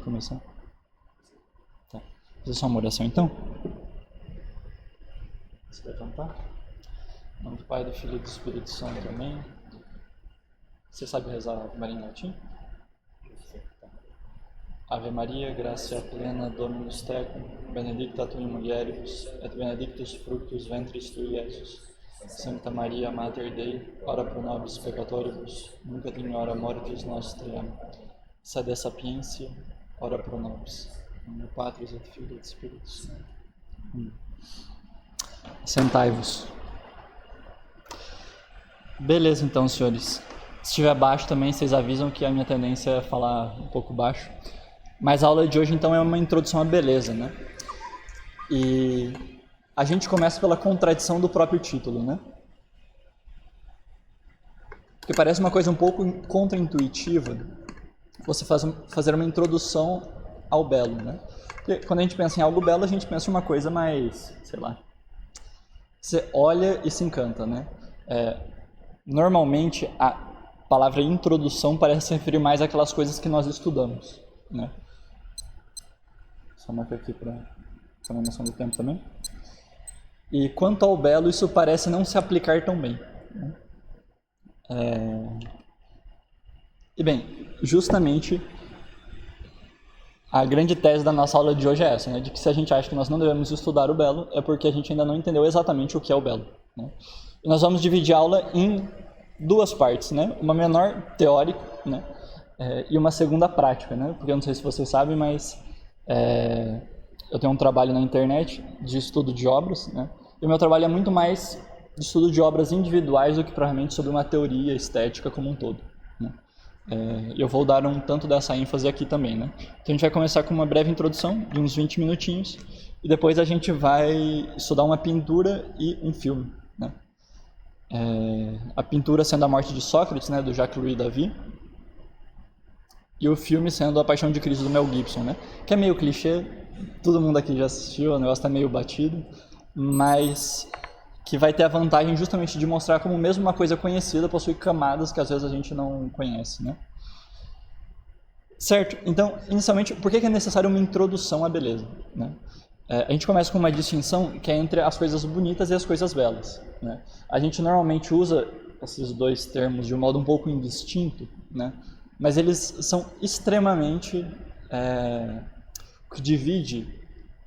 começar? Tá. Fazer só uma oração então? Você vai cantar? Em nome do Pai, do Filho e do Espírito Santo, amém. Você sabe rezar Ave Maria em latim? Ave Maria, gratia plena, Dominus tecum, benedicta tu in mulieribus, et benedictus fructus ventris tui, Iesus. Santa Maria, Mater Dei, ora pro nobis peccatoribus, nunc et in hora mortis nostre. Amém. Sede sapientia, ora pro nobis. Em nome do Patris et Filii et Spiritus Sancti. Sentai-vos. Beleza, então, senhores. Se estiver baixo também, vocês avisam que a minha tendência é falar um pouco baixo. Mas a aula de hoje, então, é uma introdução à beleza, né? E a gente começa pela contradição do próprio título, né? Porque parece uma coisa um pouco contraintuitiva você fazer uma introdução ao belo, né? Porque quando a gente pensa em algo belo, a gente pensa em uma coisa mais, sei lá, você olha e se encanta, né? Normalmente, a palavra introdução parece se referir mais àquelas coisas que nós estudamos, né? Só marcar aqui para ter uma noção do tempo também. E quanto ao belo, isso parece não se aplicar tão bem, né? E bem, justamente a grande tese da nossa aula de hoje é essa, né? De que se a gente acha que nós não devemos estudar o belo, é porque a gente ainda não entendeu exatamente o que é o belo, né? E nós vamos dividir a aula em duas partes, né? Uma menor teórica, né? E uma segunda prática, né? Porque eu não sei se vocês sabem, mas eu tenho um trabalho na internet de estudo de obras, né? E o meu trabalho é muito mais de estudo de obras individuais do que provavelmente sobre uma teoria estética como um todo, né? Eu vou dar um tanto dessa ênfase aqui também, né? Então a gente vai começar com uma breve introdução de uns 20 minutinhos e depois a gente vai estudar uma pintura e um filme, né? A pintura sendo A Morte de Sócrates, né, do Jacques-Louis David, e o filme sendo A Paixão de Cristo, do Mel Gibson, né? Que é meio clichê, todo mundo aqui já assistiu, o negócio tá meio batido, mas que vai ter a vantagem justamente de mostrar como mesmo uma coisa conhecida possui camadas que às vezes a gente não conhece, né? Certo? Então, inicialmente, por que é necessária uma introdução à beleza, né? A gente começa com uma distinção que é entre as coisas bonitas e as coisas belas, né? A gente normalmente usa esses dois termos de um modo um pouco indistinto, né? Mas eles são extremamente... o que divide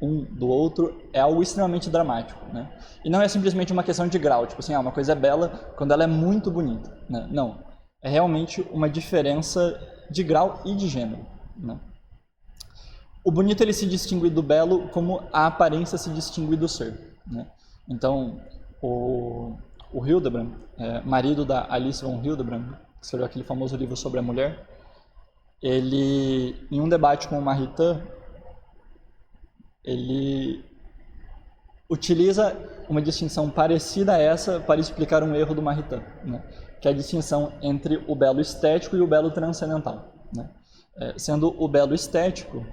um do outro é algo extremamente dramático, né? E não é simplesmente uma questão de grau, tipo assim, uma coisa é bela quando ela é muito bonita, né? Não, é realmente uma diferença de grau e de gênero, né? O bonito ele se distingue do belo como a aparência se distingue do ser, né? Então, o Hildebrand, marido da Alice von Hildebrand, que escreveu aquele famoso livro sobre a mulher, ele, em um debate com o Maritain, ele utiliza uma distinção parecida a essa para explicar um erro do Maritain, né? Que é a distinção entre o belo estético e o belo transcendental, né? Sendo o belo estético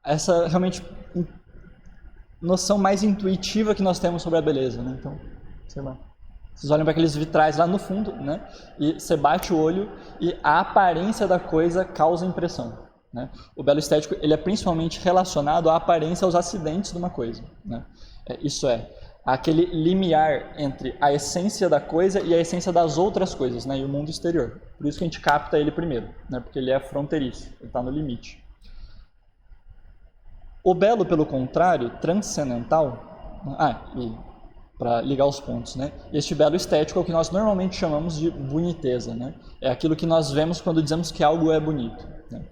essa realmente noção mais intuitiva que nós temos sobre a beleza, né? Então, sei lá, vocês olham para aqueles vitrais lá no fundo, né? E você bate o olho e a aparência da coisa causa impressão, né? O belo estético ele é principalmente relacionado à aparência, aos acidentes de uma coisa, né? Isso é, aquele limiar entre a essência da coisa e a essência das outras coisas, né? E o mundo exterior. Por isso que a gente capta ele primeiro, né? Porque ele é fronteiriço, ele está no limite. O belo, pelo contrário, transcendental, e para ligar os pontos, né? Este belo estético é o que nós normalmente chamamos de boniteza, né? É aquilo que nós vemos quando dizemos que algo é bonito, né?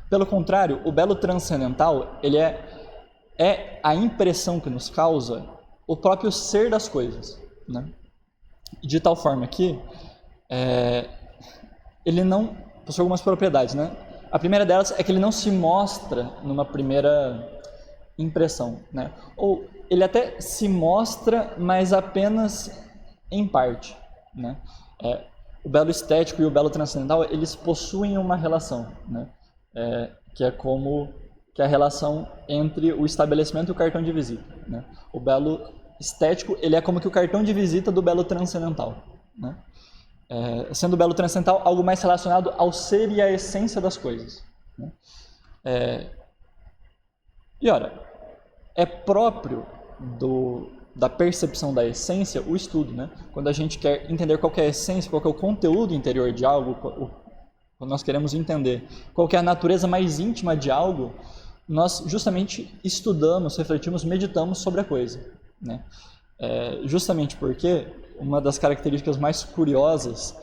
Pelo contrário, o belo transcendental, ele é a impressão que nos causa o próprio ser das coisas, né? De tal forma que ele não possui algumas propriedades, né? A primeira delas é que ele não se mostra numa primeira impressão, né? Ou ele até se mostra, mas apenas em parte, né? O belo estético e o belo transcendental, eles possuem uma relação, né? Que é como que a relação entre o estabelecimento e o cartão de visita, né? O belo estético, ele é como que o cartão de visita do belo transcendental, né? Sendo o belo transcendental algo mais relacionado ao ser e à essência das coisas, né? E ora, é próprio da percepção da essência o estudo, né? Quando a gente quer entender qual que é a essência, qual que é o conteúdo interior de algo, quando nós queremos entender qual que é a natureza mais íntima de algo, nós justamente estudamos, refletimos, meditamos sobre a coisa, né? Justamente porque uma das características mais curiosas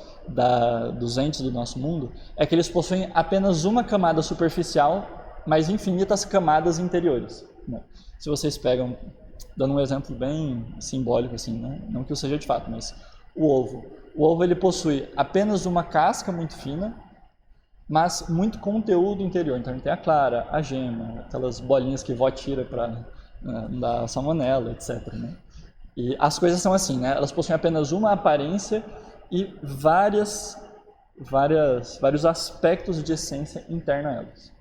dos entes do nosso mundo é que eles possuem apenas uma camada superficial, mas infinitas camadas interiores, né? Se vocês pegam, dando um exemplo bem simbólico assim, né? Não que isso seja de fato, mas o ovo ele possui apenas uma casca muito fina, mas muito conteúdo interior. Então ele tem a clara, a gema, aquelas bolinhas que vó tira para dar salmonela, etc, né? E as coisas são assim, né? Elas possuem apenas uma aparência e vários aspectos de essência interna a elas.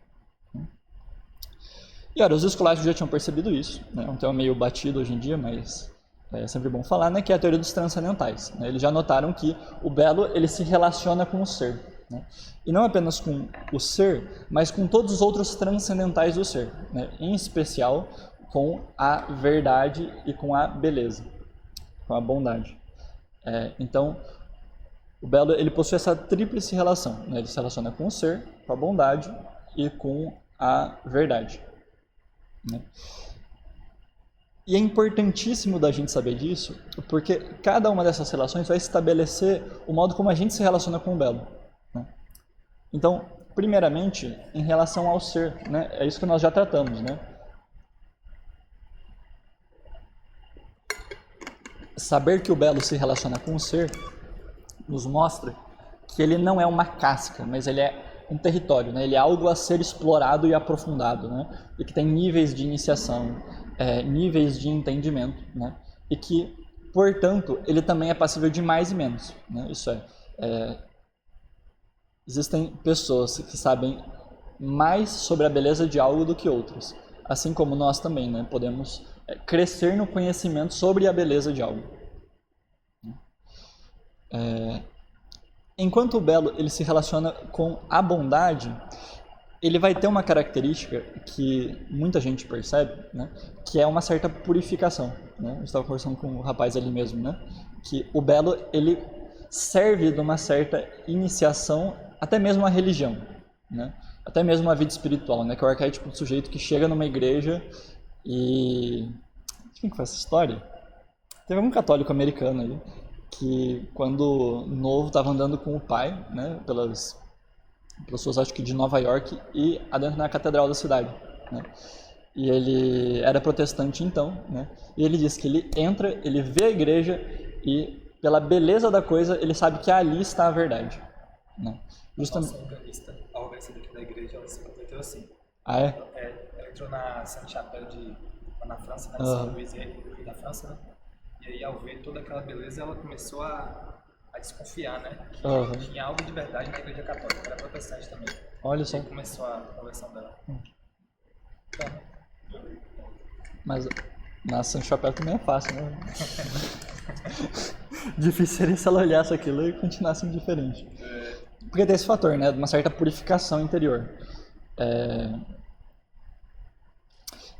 E ora, os escolásticos já tinham percebido isso, né? É um tema meio batido hoje em dia, mas é sempre bom falar, né? Que é a teoria dos transcendentais, né? Eles já notaram que o belo ele se relaciona com o ser, né? E não apenas com o ser, mas com todos os outros transcendentais do ser, né? Em especial com a verdade e com a beleza, com a bondade. Então, o belo ele possui essa tríplice relação, né? Ele se relaciona com o ser, com a bondade e com a verdade, né? E é importantíssimo da gente saber disso, porque cada uma dessas relações vai estabelecer o modo como a gente se relaciona com o belo, né? Então, primeiramente, em relação ao ser, né? É isso que nós já tratamos, né? Saber que o belo se relaciona com o ser nos mostra que ele não é uma casca, mas ele é um território, né? Ele é algo a ser explorado e aprofundado, né? E que tem níveis de iniciação, níveis de entendimento, né? E que, portanto, ele também é passível de mais e menos, né? Isso existem pessoas que sabem mais sobre a beleza de algo do que outras, assim como nós também, né? Podemos crescer no conhecimento sobre a beleza de algo. Enquanto o belo ele se relaciona com a bondade, ele vai ter uma característica que muita gente percebe, né? Que é uma certa purificação, né? Eu estava conversando com o rapaz ali mesmo, né? Que o belo ele serve de uma certa iniciação, até mesmo a religião, né? Até mesmo a vida espiritual, né? Que é o arquétipo do sujeito que chega numa igreja e... Quem que faz essa história? Teve algum católico americano aí que, quando novo, estava andando com o pai, né? Pelas pessoas, acho que de Nova York, e adentro na catedral da cidade, né? E ele era protestante então, né? E ele disse que ele entra, ele vê a igreja e, pela beleza da coisa, ele sabe que ali está a verdade, né? Justamente... A organista daqui da igreja, ela se converteu assim. Ah, é? Ela entrou na Sainte-Chapelle na França, né? Saint-Louis da França, né? E aí, ao ver toda aquela beleza, ela começou a desconfiar, né? Que tinha algo de verdade na igreja católica, era protestante também. Olha só. E aí começou a conversão dela. Mas na Sainte-Chapelle também é fácil, né? Difícil seria se ela olhasse aquilo e continuasse indiferente. Porque tem esse fator, né? De uma certa purificação interior.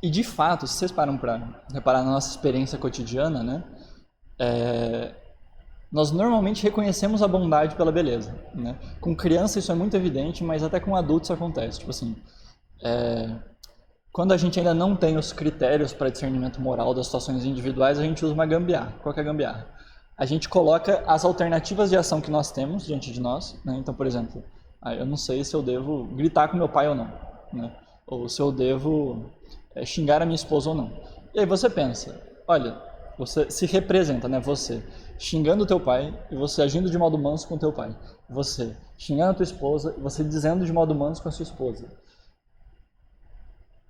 E de fato, se vocês param para reparar na nossa experiência cotidiana, né? Nós normalmente reconhecemos a bondade pela beleza, né? Com criança isso é muito evidente, mas até com adultos isso acontece. Tipo assim, quando a gente ainda não tem os critérios para discernimento moral das situações individuais, a gente usa uma gambiarra. Qual que é a gambiarra? A gente coloca as alternativas de ação que nós temos diante de nós, né? Então, por exemplo, eu não sei se eu devo gritar com meu pai ou não, né? Ou se eu devo xingar a minha esposa ou não. E aí você pensa, olha, você se representa, né? Você xingando o teu pai e você agindo de modo manso com o teu pai. Você xingando a tua esposa e você dizendo de modo manso com a sua esposa.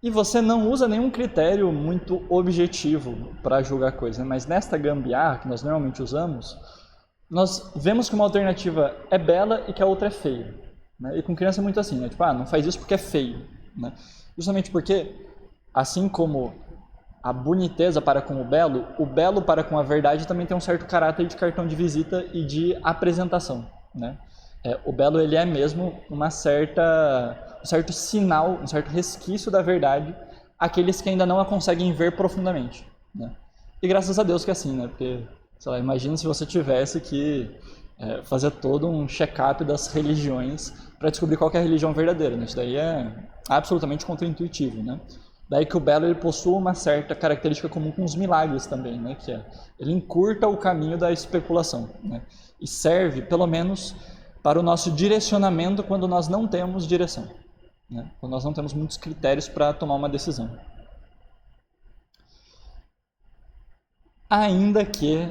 E você não usa nenhum critério muito objetivo para julgar coisas, né? Mas nesta gambiarra que nós normalmente usamos, nós vemos que uma alternativa é bela e que a outra é feia, né? E com criança é muito assim, né? Tipo, não faz isso porque é feio, né? Justamente porque, assim como a boniteza para com o belo para com a verdade também tem um certo caráter de cartão de visita e de apresentação, né? O belo ele é mesmo um certo sinal, um certo resquício da verdade àqueles que ainda não a conseguem ver profundamente, né? E graças a Deus que é assim, né? Porque, sei lá, imagina se você tivesse que fazer todo um check-up das religiões para descobrir qual que é a religião verdadeira, né? Isso daí é absolutamente contraintuitivo, né? Daí que o belo ele possui uma certa característica comum com os milagres também, né? Que ele encurta o caminho da especulação, né? E serve, pelo menos, para o nosso direcionamento quando nós não temos direção, né? Quando nós não temos muitos critérios para tomar uma decisão. Ainda que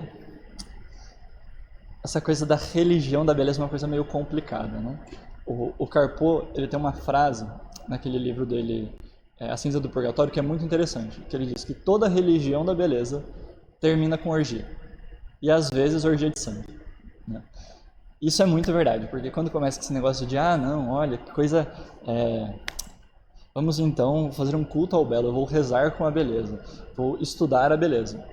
essa coisa da religião da beleza é uma coisa meio complicada, né? O Carpo, ele tem uma frase naquele livro dele, A Cinza do Purgatório, que é muito interessante, que ele diz que toda religião da beleza termina com orgia, e às vezes orgia de sangue, né? Isso é muito verdade, porque quando começa esse negócio de, não, olha, que coisa, vamos então fazer um culto ao belo, eu vou rezar com a beleza, vou estudar a beleza.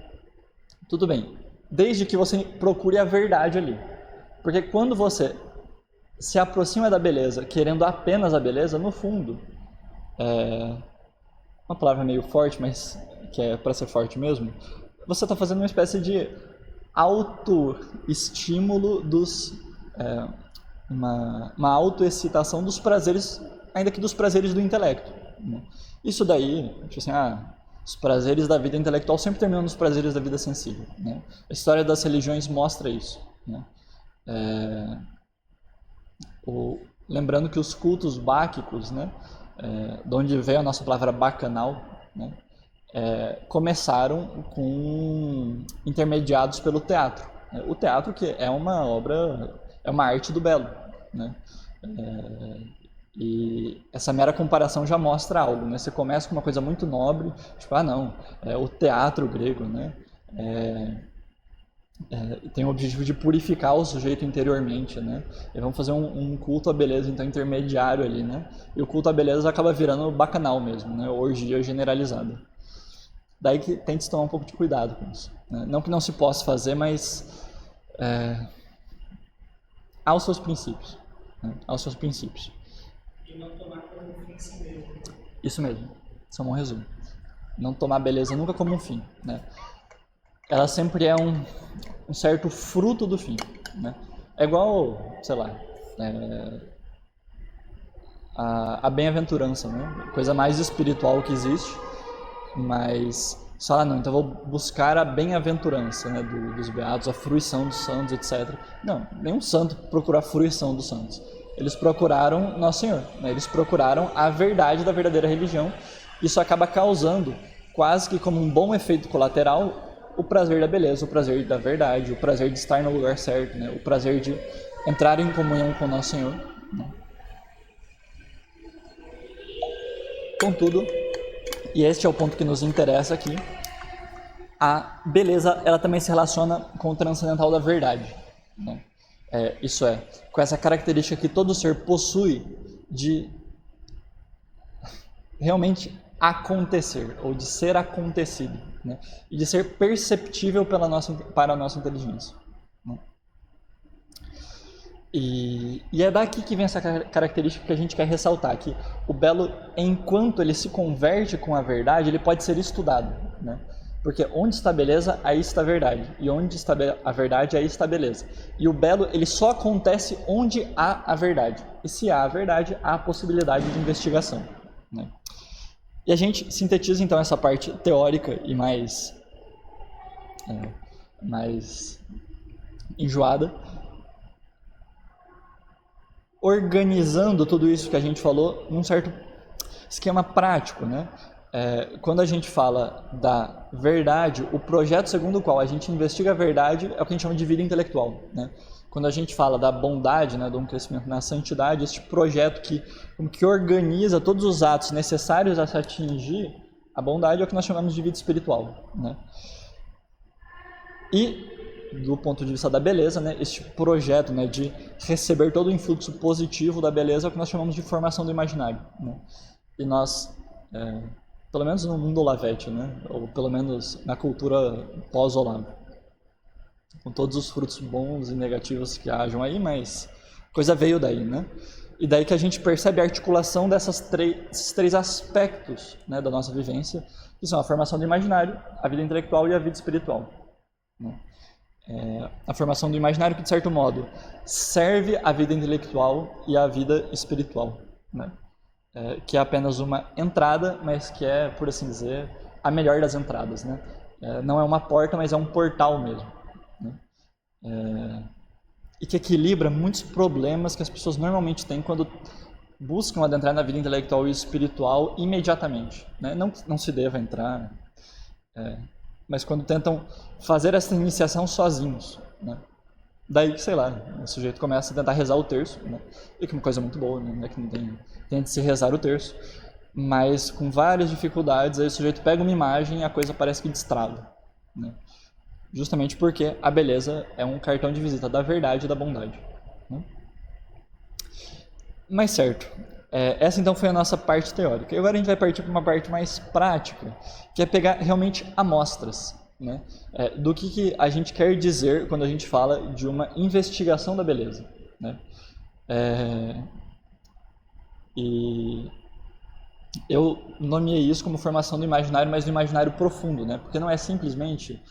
Tudo bem, desde que você procure a verdade ali. Porque quando você se aproxima da beleza, querendo apenas a beleza, no fundo, uma palavra meio forte, mas que é para ser forte mesmo, você está fazendo uma espécie de autoestímulo uma autoexcitação dos prazeres, ainda que dos prazeres do intelecto, né? Isso daí, tipo assim, os prazeres da vida intelectual sempre terminam nos prazeres da vida sensível, né? A história das religiões mostra isso, né? Lembrando que os cultos báquicos, né, de onde veio a nossa palavra bacanal, né, começaram intermediados pelo teatro, né? O teatro que é uma arte do belo, né? E essa mera comparação já mostra algo, né? Você começa com uma coisa muito nobre, tipo, o teatro grego, né? Tem o objetivo de purificar o sujeito interiormente, né? E vamos fazer um culto à beleza, então, intermediário ali, né? E o culto à beleza acaba virando bacanal mesmo, né? Orgia generalizada. Daí que tem que se tomar um pouco de cuidado com isso, né? Não que não se possa fazer, mas aos seus princípios, né? Aos seus princípios. E não tomar como fim em si mesmo. Isso mesmo, isso é um bom resumo. Não tomar a beleza nunca como um fim, né? Ela sempre é um certo fruto do fim, né? É igual, sei lá, a bem-aventurança, né? Coisa mais espiritual que existe, mas não, então eu vou buscar a bem-aventurança, né, dos beatos, a fruição dos santos, etc. Não, nenhum santo procurou a fruição dos santos. Eles procuraram Nosso Senhor, né? Eles procuraram a verdade da verdadeira religião. Isso acaba causando, quase que como um bom efeito colateral, o prazer da beleza, o prazer da verdade, o prazer de estar no lugar certo, né? O prazer de entrar em comunhão com Nosso Senhor, né? Contudo, e este é o ponto que nos interessa aqui, a beleza ela também se relaciona com o transcendental da verdade, né? Isso é, com essa característica que todo ser possui de realmente acontecer, ou de ser acontecido, né? E de ser perceptível para a nossa inteligência, né? E é daqui que vem essa característica que a gente quer ressaltar, que o belo, enquanto ele se converte com a verdade, ele pode ser estudado, né? Porque onde está a beleza, aí está a verdade. E onde está a verdade, aí está a beleza. E o belo, ele só acontece onde há a verdade. E se há a verdade, há a possibilidade de investigação, né? E a gente sintetiza então essa parte teórica e mais enjoada, organizando tudo isso que a gente falou num certo esquema prático, né? Quando a gente fala da verdade, o projeto segundo o qual a gente investiga a verdade é o que a gente chama de vida intelectual, né? Quando a gente fala da bondade, né, de um crescimento na santidade, este projeto que organiza todos os atos necessários a se atingir a bondade é o que nós chamamos de vida espiritual, né? E do ponto de vista da beleza, né, este projeto, né, de receber todo o influxo positivo da beleza é o que nós chamamos de formação do imaginário, né? E nós, pelo menos no mundo Olavete, né, ou pelo menos na cultura pós-Olavo, com todos os frutos bons e negativos que hajam aí, mas coisa veio daí, né? E daí que a gente percebe a articulação desses três aspectos, né, da nossa vivência, que são a formação do imaginário, a vida intelectual e a vida espiritual, né? A formação do imaginário que, de certo modo, serve à vida intelectual e à vida espiritual, né? Que é apenas uma entrada, mas que é, por assim dizer, a melhor das entradas, né? Não é uma porta, mas é um portal mesmo, né? E que equilibra muitos problemas que as pessoas normalmente têm quando buscam adentrar na vida intelectual e espiritual imediatamente, né? Não se deva entrar, mas quando tentam fazer essa iniciação sozinhos, né? Daí, sei lá, o sujeito começa a tentar rezar o terço, né? E que é uma coisa muito boa, né? Que não tem de se rezar o terço, mas com várias dificuldades, aí o sujeito pega uma imagem e a coisa parece que destrava, né? Justamente porque a beleza é um cartão de visita da verdade e da bondade, né? Mas certo, essa então foi a nossa parte teórica. E agora a gente vai partir para uma parte mais prática, que é pegar realmente amostras, né? Do que a gente quer dizer quando a gente fala de uma investigação da beleza, né? E eu nomeei isso como formação do imaginário, mas do imaginário profundo, né? Porque não é simplesmente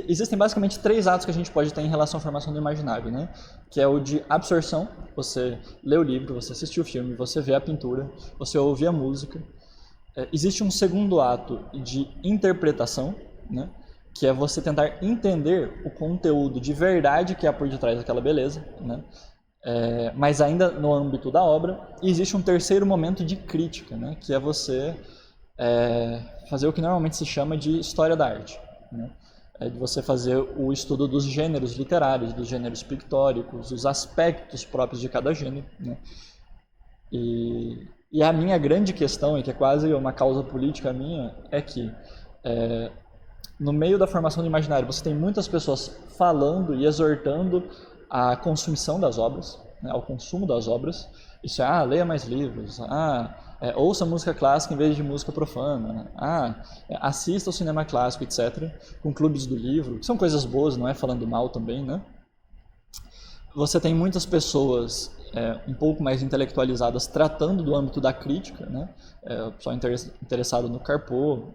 existem basicamente 3 atos que a gente pode ter em relação à formação do imaginário, né? Que é o de absorção, você lê o livro, você assiste o filme, você vê a pintura, você ouve a música. Existe um segundo ato de interpretação, né? Que é você tentar entender o conteúdo de verdade que há por detrás daquela beleza, né? Mas ainda no âmbito da obra. E existe um terceiro momento de crítica, né? Que é você fazer o que normalmente se chama de história da arte, né? De você fazer o estudo dos gêneros literários, dos gêneros pictóricos, os aspectos próprios de cada gênero, né? E a minha grande questão, e que é quase uma causa política minha, é que no meio da formação do imaginário você tem muitas pessoas falando e exortando a consumição das obras, né, ao consumo das obras. Isso leia mais livros, ouça música clássica em vez de música profana, assista ao cinema clássico, etc., com clubes do livro, que são coisas boas, não é falando mal também, né? Você tem muitas pessoas um pouco mais intelectualizadas tratando do âmbito da crítica, né? O pessoal interessado no Carpo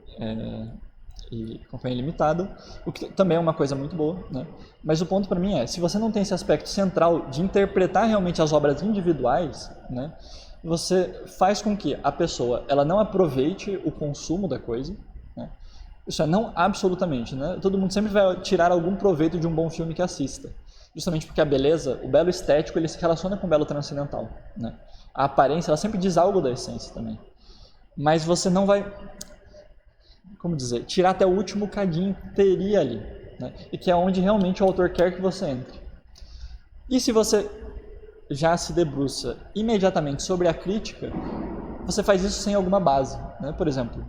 e Companhia Limitada, o que também é uma coisa muito boa, né? Mas o ponto para mim se você não tem esse aspecto central de interpretar realmente as obras individuais, né, você faz com que a pessoa ela não aproveite o consumo da coisa, né? Isso não absolutamente, né? Todo mundo sempre vai tirar algum proveito de um bom filme que assista, justamente porque a beleza, o belo estético, ele se relaciona com o belo transcendental, né? A aparência, ela sempre diz algo da essência também, mas você não vai, como dizer, tirar até o último cadinho que teria ali, né? E que é onde realmente o autor quer que você entre. E se você já se debruça imediatamente sobre a crítica, você faz isso sem alguma base, né? Por exemplo,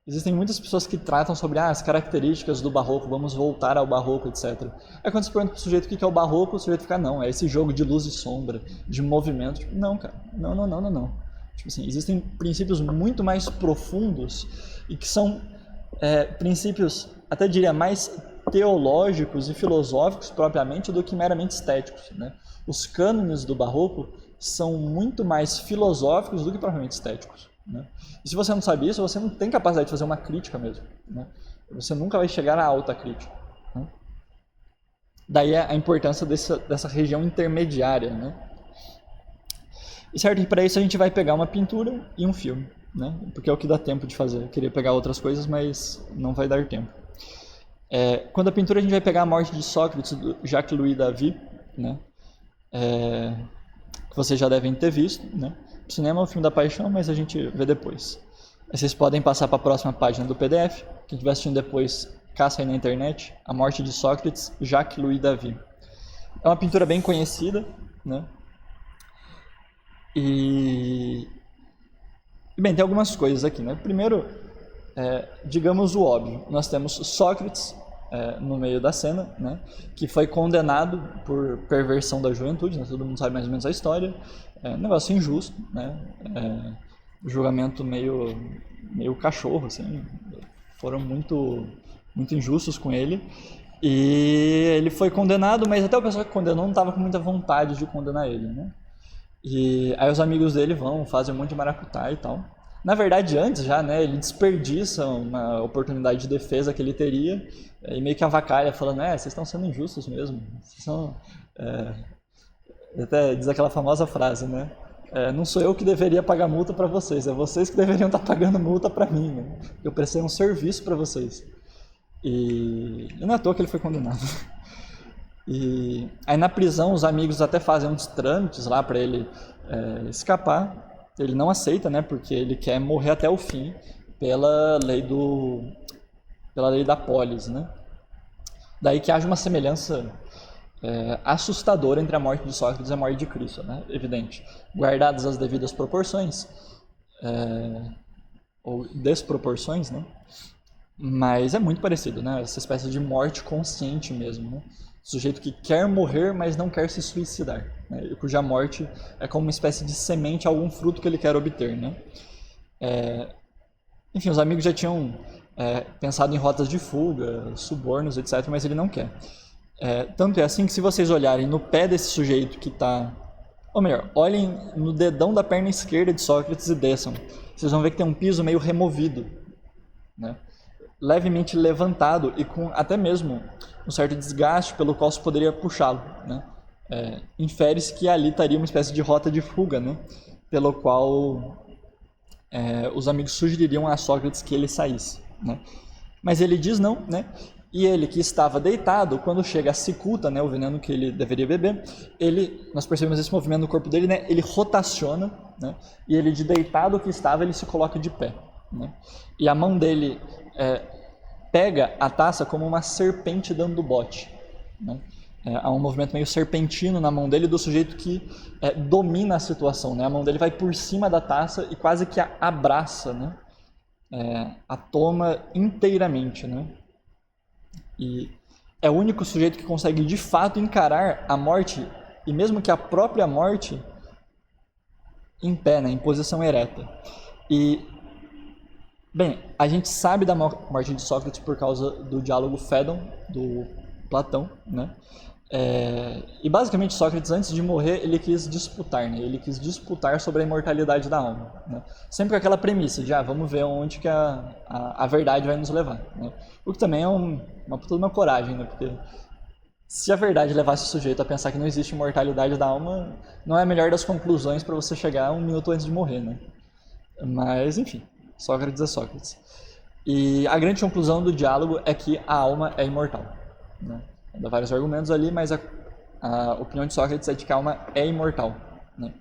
existem muitas pessoas que tratam sobre as características do barroco, vamos voltar ao barroco, etc. Aí quando você pergunta para o sujeito o que é o barroco, o sujeito fica, não, é esse jogo de luz e sombra, de movimento. Tipo, não, cara, não. Tipo assim, existem princípios muito mais profundos e que são princípios, até diria, mais teológicos e filosóficos propriamente do que meramente estéticos, né? Os cânones do barroco são muito mais filosóficos do que propriamente estéticos, né? E se você não sabe isso, você não tem capacidade de fazer uma crítica mesmo, né? Você nunca vai chegar à alta crítica, né? Daí a importância dessa região intermediária, né? E certo que para isso a gente vai pegar uma pintura e um filme, né? Porque é o que dá tempo de fazer. Eu queria pegar outras coisas, mas não vai dar tempo. Quando a pintura a gente vai pegar a morte de Sócrates, do Jacques-Louis David, né? Que vocês já devem ter visto, né? O cinema é o filme da paixão, mas a gente vê depois. Aí vocês podem passar para a próxima página do PDF. Quem estiver assistindo depois, caça aí na internet. A morte de Sócrates, Jacques-Louis David. É uma pintura bem conhecida, né? E bem, tem algumas coisas aqui, né? Primeiro, digamos o óbvio. Nós temos Sócrates no meio da cena, né? Que foi condenado por perversão da juventude, né? Todo mundo sabe mais ou menos a história. Um negócio injusto, né? Julgamento meio cachorro, assim. Foram muito muito injustos com ele. E ele foi condenado, mas até o pessoal que condenou não estava com muita vontade de condenar ele, né? E aí os amigos dele vão, fazem um monte de maracutá e tal. Na verdade, antes já, né, ele desperdiça uma oportunidade de defesa que ele teria e meio que avacalha, falando, vocês estão sendo injustos mesmo. Vocês são... até diz aquela famosa frase, né? Não sou eu que deveria pagar multa para vocês, é vocês que deveriam estar pagando multa para mim, né? Eu prestei um serviço para vocês. E não é à toa que ele foi condenado. E aí na prisão os amigos até fazem uns trâmites lá para ele escapar. Ele não aceita, né? Porque ele quer morrer até o fim pela lei da polis, né? Daí que haja uma semelhança assustadora entre a morte de Sócrates e a morte de Cristo, né? Evidente. Guardadas as devidas proporções, ou desproporções, né? Mas é muito parecido, né? Essa espécie de morte consciente mesmo, né? Sujeito que quer morrer, mas não quer se suicidar, né? E cuja morte é como uma espécie de semente a algum fruto que ele quer obter, né? Enfim, os amigos já tinham pensado em rotas de fuga, subornos, etc., mas ele não quer. Tanto é assim que se vocês olharem no pé desse sujeito que está... Ou melhor, olhem no dedão da perna esquerda de Sócrates e desçam. Vocês vão ver que tem um piso meio removido, né? Levemente levantado e com até mesmo um certo desgaste pelo qual se poderia puxá-lo, né? Infere-se que ali estaria uma espécie de rota de fuga, né? Pelo qual os amigos sugeririam a Sócrates que ele saísse, né? Mas ele diz não, né? E ele que estava deitado, quando chega a cicuta, né, o veneno que ele deveria beber, nós percebemos esse movimento no corpo dele, né? Ele rotaciona, né? E ele de deitado que estava, ele se coloca de pé, né? E a mão dele pega a taça como uma serpente dando bote, né? Há um movimento meio serpentino na mão dele do sujeito que domina a situação, né? A mão dele vai por cima da taça e quase que a abraça, né? A toma inteiramente, né? E é o único sujeito que consegue de fato encarar a morte, e mesmo que a própria morte, em pé, né? Em posição ereta. E bem, a gente sabe da morte de Sócrates por causa do diálogo Fédon, do Platão, né? E basicamente Sócrates, antes de morrer, ele quis disputar, né? Ele quis disputar sobre a imortalidade da alma, né? Sempre com aquela premissa de, vamos ver onde que a verdade vai nos levar, né? O que também é toda uma coragem, né? Porque se a verdade levasse o sujeito a pensar que não existe imortalidade da alma, não é a melhor das conclusões para você chegar 1 minuto antes de morrer, né? Mas, enfim, Sócrates é Sócrates. E a grande conclusão do diálogo é que a alma é imortal, né? Dá vários argumentos ali, mas a opinião de Sócrates é de que a alma é imortal, né?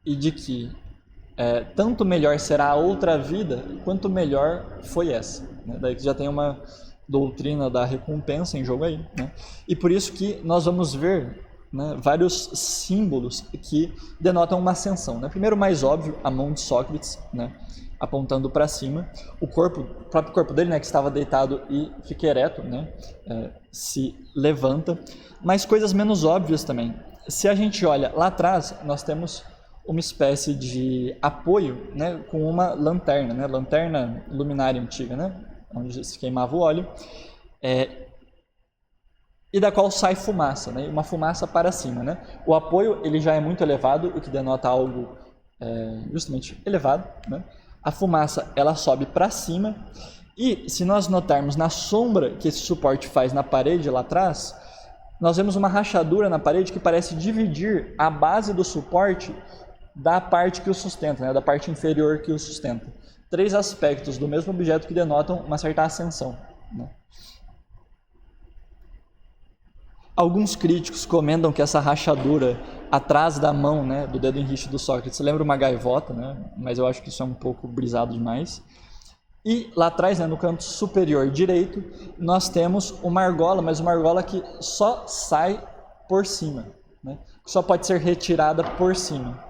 E de que tanto melhor será a outra vida, quanto melhor foi essa, né? Daí que já tem uma doutrina da recompensa em jogo aí, né? E por isso que nós vamos ver, né, vários símbolos que denotam uma ascensão, né? Primeiro, o mais óbvio, a mão de Sócrates, né, apontando para cima, o próprio corpo dele, né, que estava deitado e fica ereto, né, se levanta, mas coisas menos óbvias também. Se a gente olha lá atrás, nós temos uma espécie de apoio, né, com uma lanterna, né, lanterna luminária antiga, né, onde se queimava o óleo, e da qual sai fumaça, né, uma fumaça para cima, né. O apoio ele já é muito elevado, o que denota algo justamente elevado, né. A fumaça ela sobe para cima e se nós notarmos na sombra que esse suporte faz na parede lá atrás, nós vemos uma rachadura na parede que parece dividir a base do suporte da parte que o sustenta, né, da parte inferior que o sustenta. 3 aspectos do mesmo objeto que denotam uma certa ascensão, né. Alguns críticos comentam que essa rachadura atrás da mão, né, do dedo enriste do Sócrates lembra uma gaivota, né, mas eu acho que isso é um pouco brisado demais. E lá atrás, né, no canto superior direito, nós temos uma argola, mas uma argola que só sai por cima, né, que só pode ser retirada por cima.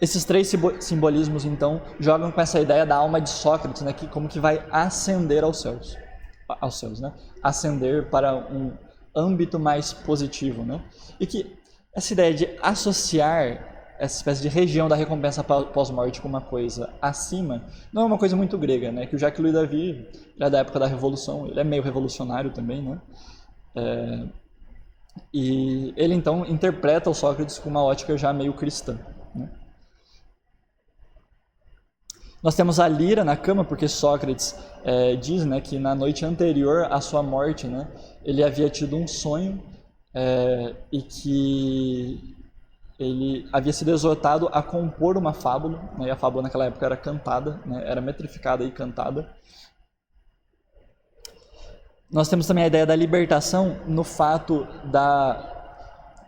Esses 3 simbolismos, então, jogam com essa ideia da alma de Sócrates, né, que como que vai ascender aos céus, né? Ascender para um âmbito mais positivo, né? E que essa ideia de associar essa espécie de região da recompensa pós-morte como uma coisa acima, não é uma coisa muito grega, né? Que o Jacques-Louis David, ele é da época da Revolução, ele é meio revolucionário também, né? E ele então interpreta o Sócrates com uma ótica já meio cristã, né? Nós temos a lira na cama, porque Sócrates diz, né, que na noite anterior à sua morte, né, ele havia tido um sonho e que ele havia sido exortado a compor uma fábula, né, e a fábula naquela época era cantada, né, era metrificada e cantada. Nós temos também a ideia da libertação no fato da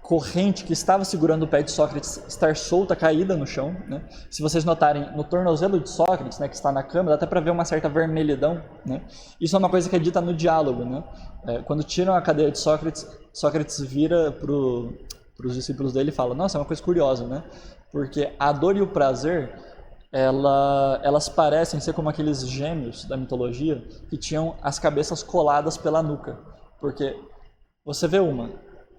corrente que estava segurando o pé de Sócrates estar solta, caída no chão, né? Se vocês notarem, no tornozelo de Sócrates, né, que está na cama, dá até para ver uma certa vermelhidão, né? Isso é uma coisa que é dita no diálogo, né? Quando tiram a cadeira de Sócrates, Sócrates vira para os discípulos dele e fala: nossa, é uma coisa curiosa, né? Porque a dor e o prazer, elas parecem ser como aqueles gêmeos da mitologia que tinham as cabeças coladas pela nuca, porque você vê uma,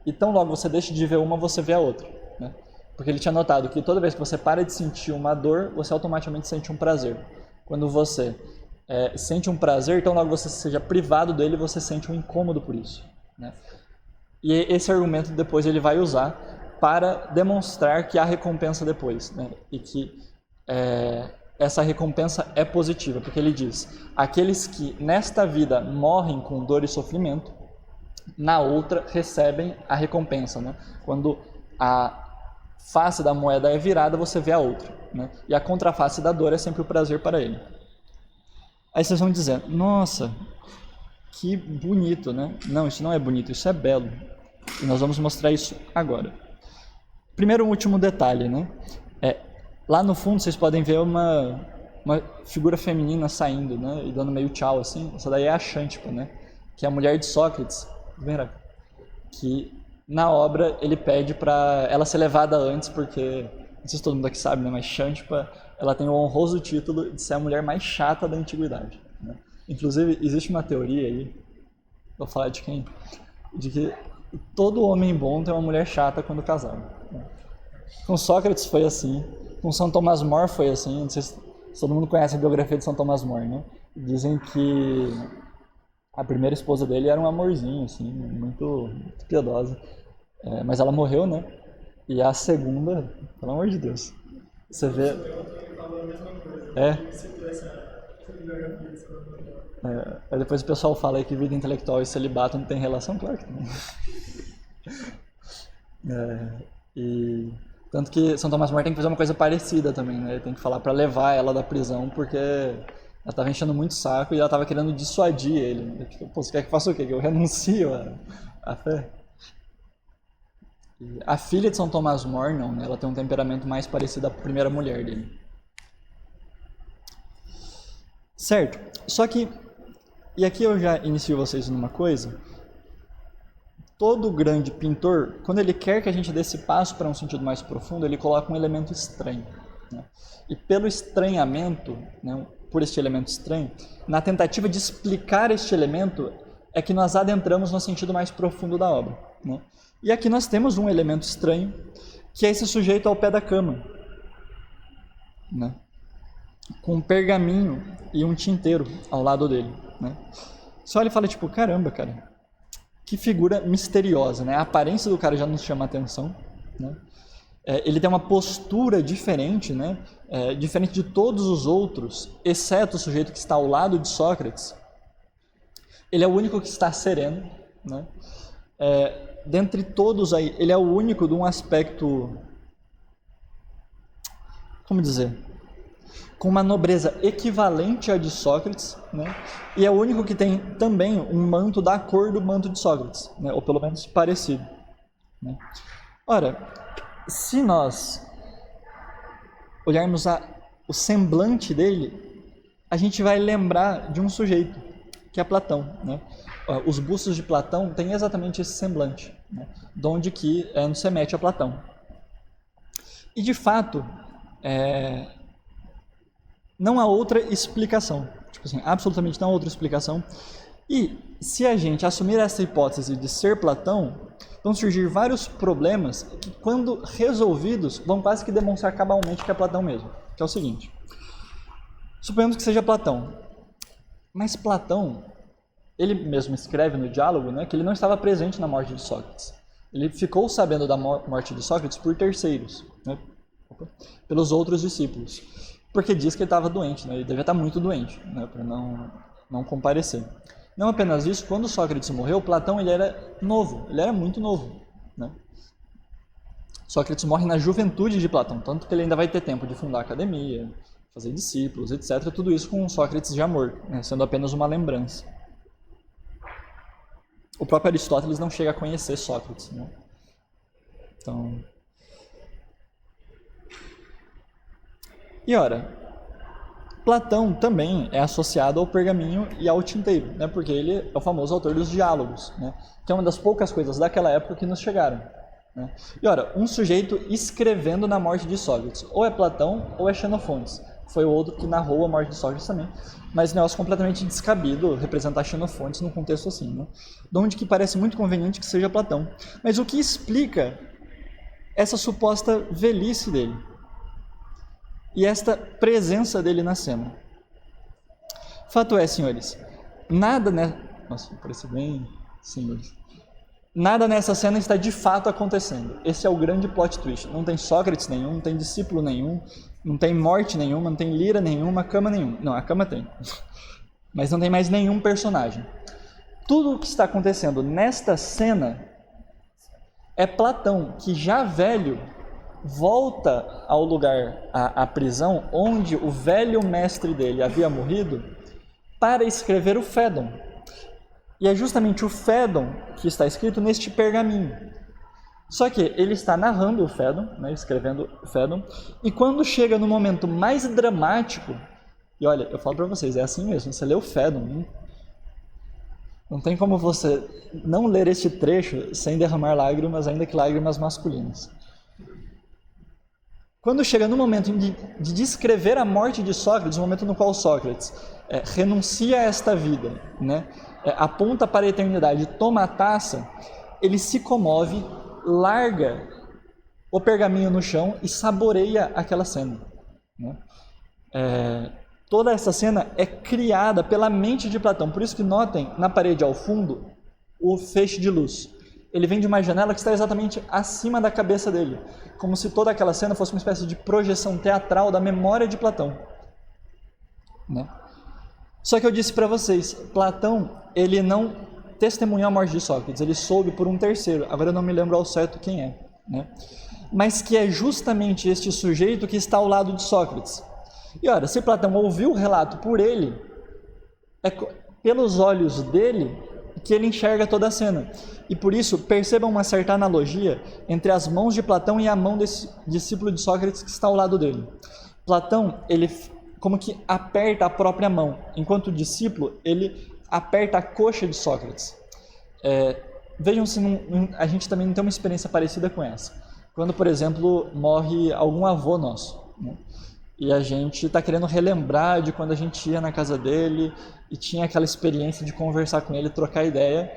e tão logo você deixa de ver uma, você vê a outra, né? Porque ele tinha notado que toda vez que você para de sentir uma dor, você automaticamente sente um prazer. Quando você sente um prazer, então logo você seja privado dele, você sente um incômodo por isso, né? E esse argumento depois ele vai usar para demonstrar que há recompensa depois, né? E que essa recompensa é positiva, porque ele diz: aqueles que nesta vida morrem com dor e sofrimento, na outra recebem a recompensa, né? Quando a face da moeda é virada, você vê a outra, né? E a contraface da dor é sempre o prazer para ele. Aí vocês vão dizer: nossa, que bonito, né? Não, isso não é bonito, isso é belo. E nós vamos mostrar isso agora. Primeiro, um último detalhe, né? Lá no fundo vocês podem ver uma figura feminina saindo, né? E dando meio tchau, assim. Essa daí é a Xantipa, né? Que é a mulher de Sócrates, que na obra ele pede para ela ser levada antes, porque, não sei se todo mundo aqui sabe, né, mas Xantipa, ela tem o honroso título de ser a mulher mais chata da antiguidade, né? Inclusive, existe uma teoria aí, vou falar de quem? De que todo homem bom tem uma mulher chata quando casado, né? Com Sócrates foi assim, com São Tomás More foi assim, não sei se todo mundo conhece a biografia de São Tomás More, né? Dizem que a primeira esposa dele era um amorzinho, assim, muito piedosa. Mas ela morreu, né? E a segunda, pelo amor de Deus, você vê... Aí depois o pessoal fala aí que vida intelectual e celibato não tem relação, claro que tem. E tanto que São Tomás More tem que fazer uma coisa parecida também, né? Ele tem que falar para levar ela da prisão, porque ela estava enchendo muito o saco e ela estava querendo dissuadir ele. Tipo, pô, você quer que eu faça o quê? Que eu renuncio à fé? E a filha de São Tomás More, não, né? Ela tem um temperamento mais parecido à primeira mulher dele. Certo, só que, e aqui eu já inicio vocês numa coisa: todo grande pintor, quando ele quer que a gente dê esse passo para um sentido mais profundo, ele coloca um elemento estranho, né? E pelo estranhamento, né, por este elemento estranho, na tentativa de explicar este elemento, é que nós adentramos no sentido mais profundo da obra, né? E aqui nós temos um elemento estranho, que é esse sujeito ao pé da cama, né? Com um pergaminho e um tinteiro ao lado dele, né? Você olha e fala, tipo, caramba, cara, que figura misteriosa, né? A aparência do cara já nos chama a atenção, né? Ele tem uma postura diferente, né? Diferente de todos os outros, exceto o sujeito que está ao lado de Sócrates. Ele é o único que está sereno, né? Dentre todos aí, ele é o único de um aspecto, como dizer, com uma nobreza equivalente à de Sócrates, né? E é o único que tem também um manto da cor do manto de Sócrates, né? Ou pelo menos parecido, né? Ora, se nós olharmos o semblante dele, a gente vai lembrar de um sujeito, que é Platão, né? Os bustos de Platão têm exatamente esse semblante, né? De onde que nos remete a Platão. E de fato, não há outra explicação, tipo assim, absolutamente não há outra explicação. E se a gente assumir essa hipótese de ser Platão, vão surgir vários problemas que, quando resolvidos, vão quase que demonstrar cabalmente que é Platão mesmo. Que é o seguinte, suponhamos que seja Platão, mas Platão, ele mesmo escreve no diálogo, né, que ele não estava presente na morte de Sócrates. Ele ficou sabendo da morte de Sócrates por terceiros, né, pelos outros discípulos, porque diz que ele estava doente, né, ele devia estar muito doente, né, para não comparecer. Não apenas isso, quando Sócrates morreu, Platão ele era novo, ele era muito novo, né? Sócrates morre na juventude de Platão, tanto que ele ainda vai ter tempo de fundar a academia, fazer discípulos, etc. Tudo isso com Sócrates já morto, né, sendo apenas uma lembrança. O próprio Aristóteles não chega a conhecer Sócrates, né? Então... E ora, Platão também é associado ao pergaminho e ao tinteiro, né? Porque ele é o famoso autor dos diálogos, né? Que é uma das poucas coisas daquela época que nos chegaram, né? E ora, um sujeito escrevendo na morte de Sócrates, ou é Platão ou é Xenofontes. Foi o outro que narrou a morte de Sócrates também, mas um negócio completamente descabido representar Xenofontes num contexto assim, né? De onde que parece muito conveniente que seja Platão. Mas o que explica essa suposta velhice dele? E esta presença dele na cena. Fato é, senhores, nada Nossa, parece bem, senhores. Nada nessa cena está de fato acontecendo. Esse é o grande plot twist. Não tem Sócrates nenhum, não tem discípulo nenhum, não tem morte nenhuma, não tem lira nenhuma, cama nenhuma. Não, a cama tem. Mas não tem mais nenhum personagem. Tudo o que está acontecendo nesta cena é Platão, que já velho, volta ao lugar, à prisão, onde o velho mestre dele havia morrido, para escrever o Fédon. E é justamente o Fédon que está escrito neste pergaminho. Só que ele está narrando o Fédon, né, escrevendo o Fédon, e quando chega no momento mais dramático, e olha, eu falo para vocês, é assim mesmo, você lê o Fédon, não tem como você não ler este trecho sem derramar lágrimas, ainda que lágrimas masculinas. Quando chega no momento de descrever a morte de Sócrates, no momento no qual Sócrates renuncia a esta vida, né, aponta para a eternidade, toma a taça, ele se comove, larga o pergaminho no chão e saboreia aquela cena, né? Toda essa cena é criada pela mente de Platão, por isso que notem na parede ao fundo o feixe de luz. Ele vem de uma janela que está exatamente acima da cabeça dele, como se toda aquela cena fosse uma espécie de projeção teatral da memória de Platão, né? Só que eu disse para vocês, Platão, ele não testemunhou a morte de Sócrates, ele soube por um terceiro, agora eu não me lembro ao certo quem é, né? Mas que é justamente este sujeito que está ao lado de Sócrates. E ora, se Platão ouviu o relato por ele, é pelos olhos dele que ele enxerga toda a cena. E por isso, percebam uma certa analogia entre as mãos de Platão e a mão desse discípulo de Sócrates que está ao lado dele. Platão, ele como que aperta a própria mão, enquanto o discípulo, ele aperta a coxa de Sócrates. Vejam se a gente também não tem uma experiência parecida com essa. Quando, por exemplo, morre algum avô nosso, né? E a gente está querendo relembrar de quando a gente ia na casa dele e tinha aquela experiência de conversar com ele, trocar ideia.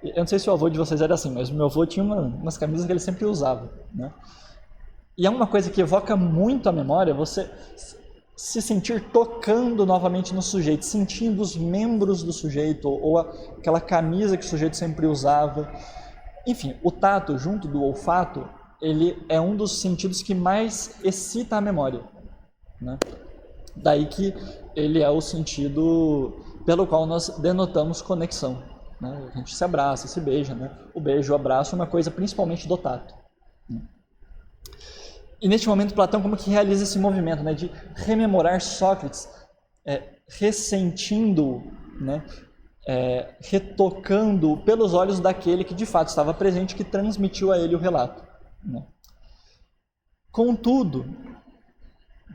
Eu não sei se o avô de vocês era assim, mas o meu avô tinha umas camisas que ele sempre usava, né? E é uma coisa que evoca muito a memória, você se sentir tocando novamente no sujeito, sentindo os membros do sujeito, ou aquela camisa que o sujeito sempre usava. Enfim, o tato, junto do olfato, ele é um dos sentidos que mais excita a memória, né? Daí que ele é o sentido pelo qual nós denotamos conexão, né? A gente se abraça, se beija, né? O beijo, o abraço é uma coisa principalmente do tato, né? E neste momento Platão como que realiza esse movimento, né, de rememorar Sócrates, ressentindo, né, retocando pelos olhos daquele que de fato estava presente, que transmitiu a ele o relato, né? Contudo,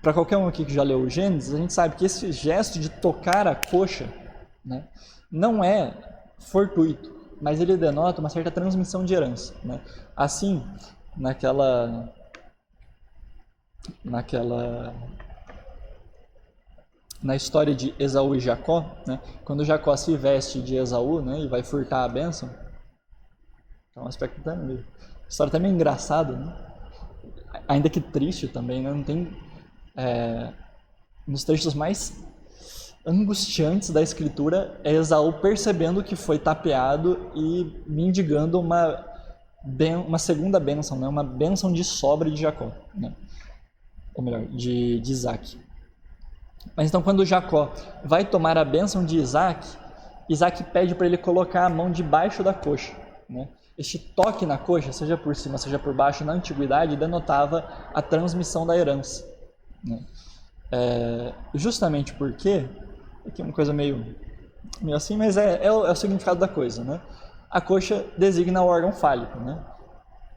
para qualquer um aqui que já leu o Gênesis, a gente sabe que esse gesto de tocar a coxa, né, não é fortuito, mas ele denota uma certa transmissão de herança, né? Assim, na história de Esaú e Jacó, né, quando Jacó se veste de Esaú, né, e vai furtar a bênção, Então, um aspecto até meio... A história até meio engraçada, né? Ainda que triste também, né? Não tem... nos trechos mais angustiantes da escritura é Esaú percebendo que foi tapeado e mendigando uma segunda bênção, né? Uma bênção de sobra de Jacó, né? Ou melhor, de Isaac. Mas então quando Jacó vai tomar a bênção de Isaac, Isaac pede para ele colocar a mão debaixo da coxa, né? Este toque na coxa, seja por cima, seja por baixo, na antiguidade, denotava a transmissão da herança, né? Justamente porque, aqui é uma coisa meio assim, mas é o significado da coisa, né? A coxa designa o órgão fálico, né?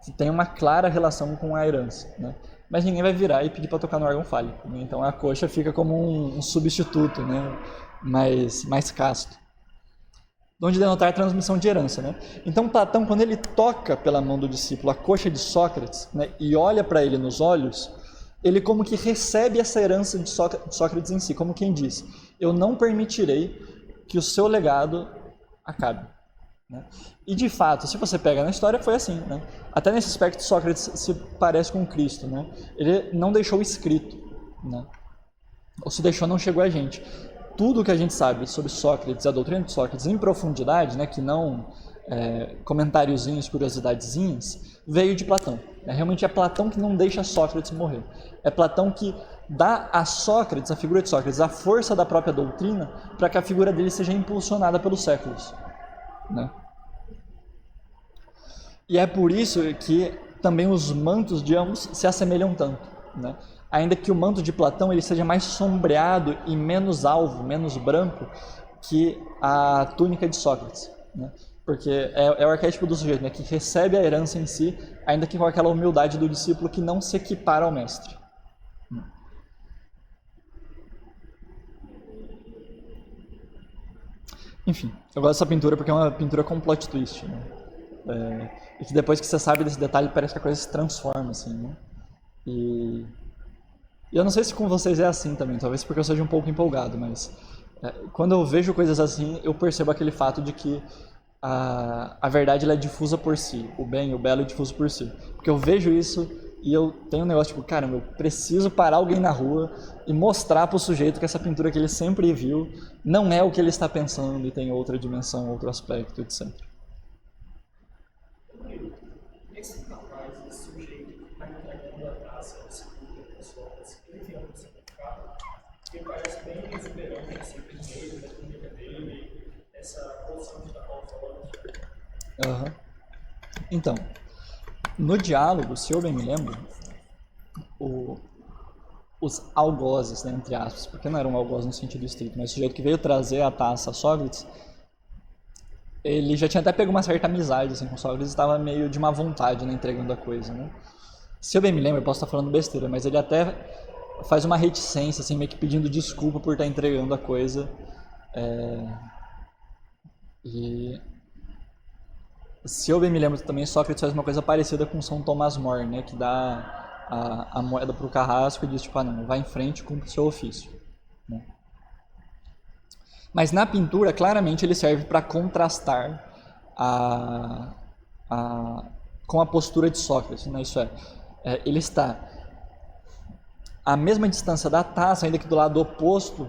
Que tem uma clara relação com a herança, né? Mas ninguém vai virar e pedir para tocar no órgão fálico, né? Então a coxa fica como um substituto, né? mais casto, onde denotar a transmissão de herança, né? Então Platão, quando ele toca pela mão do discípulo a coxa de Sócrates, né, e olha para ele nos olhos, ele como que recebe essa herança de Sócrates em si, como quem diz: eu não permitirei que o seu legado acabe, né? E de fato, se você pega na história, foi assim, né? Até nesse aspecto, Sócrates se parece com Cristo, né? Ele não deixou escrito, né? Ou se deixou, não chegou a gente. Tudo que a gente sabe sobre Sócrates, a doutrina de Sócrates em profundidade, né, que não comentáriozinhos, curiosidadezinhas, veio de Platão. Realmente é Platão que não deixa Sócrates morrer. É Platão que dá a Sócrates, a figura de Sócrates, a força da própria doutrina para que a figura dele seja impulsionada pelos séculos, né? E é por isso que também os mantos de ambos se assemelham tanto, né? Ainda que o manto de Platão ele seja mais sombreado e menos alvo, menos branco que a túnica de Sócrates, né? Porque é o arquétipo do sujeito, né, que recebe a herança em si, ainda que com aquela humildade do discípulo que não se equipara ao mestre. Enfim, eu gosto dessa pintura porque é uma pintura com plot twist, né? E que depois que você sabe desse detalhe, parece que a coisa se transforma, assim, né? E eu não sei se com vocês é assim também, talvez porque eu seja um pouco empolgado, mas quando eu vejo coisas assim, eu percebo aquele fato de que a verdade ela é difusa por si, o bem, o belo é difuso por si. Porque eu vejo isso e eu tenho um negócio tipo, caramba, eu preciso parar alguém na rua e mostrar para o sujeito que essa pintura que ele sempre viu não é o que ele está pensando e tem outra dimensão, outro aspecto, etc. Esse rapaz, esse sujeito que está entregando a taça, esse grupo de pessoas, ele tem algum significado? Porque parece bem exuberante esse primeiro, a túnica dele, essa posição de Paulo falando. Então, no diálogo, se eu bem me lembro, os algozes, né, entre aspas, porque não eram algozes no sentido estrito, mas o sujeito que veio trazer a taça a Sócrates, ele já tinha até pego uma certa amizade assim, com Sócrates, estava meio de má vontade, né, entregando a coisa, né? Se eu bem me lembro, eu posso estar falando besteira, mas ele até faz uma reticência, assim, meio que pedindo desculpa por estar entregando a coisa. E se eu bem me lembro também, Sócrates faz uma coisa parecida com São Tomás More, né, que dá a moeda para o carrasco e diz, tipo, não, vai em frente, cumpre o seu ofício, né? Mas na pintura, claramente, ele serve para contrastar com a postura de Sócrates, né? Isso ele está à mesma distância da taça, ainda que do lado oposto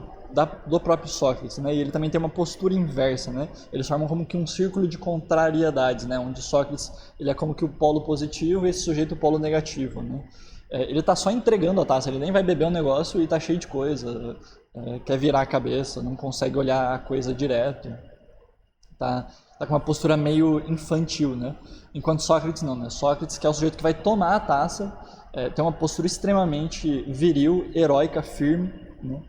do próprio Sócrates, né? E ele também tem uma postura inversa, né? Eles formam como que um círculo de contrariedades, né? Onde Sócrates ele é como que o polo positivo e esse sujeito o polo negativo, né? Ele está só entregando a taça, ele nem vai beber um negócio e está cheio de coisa, quer virar a cabeça, não consegue olhar a coisa direto, tá com uma postura meio infantil, né? Enquanto Sócrates não, né? Sócrates, que é o sujeito que vai tomar a taça, tem uma postura extremamente viril, heróica, firme, né?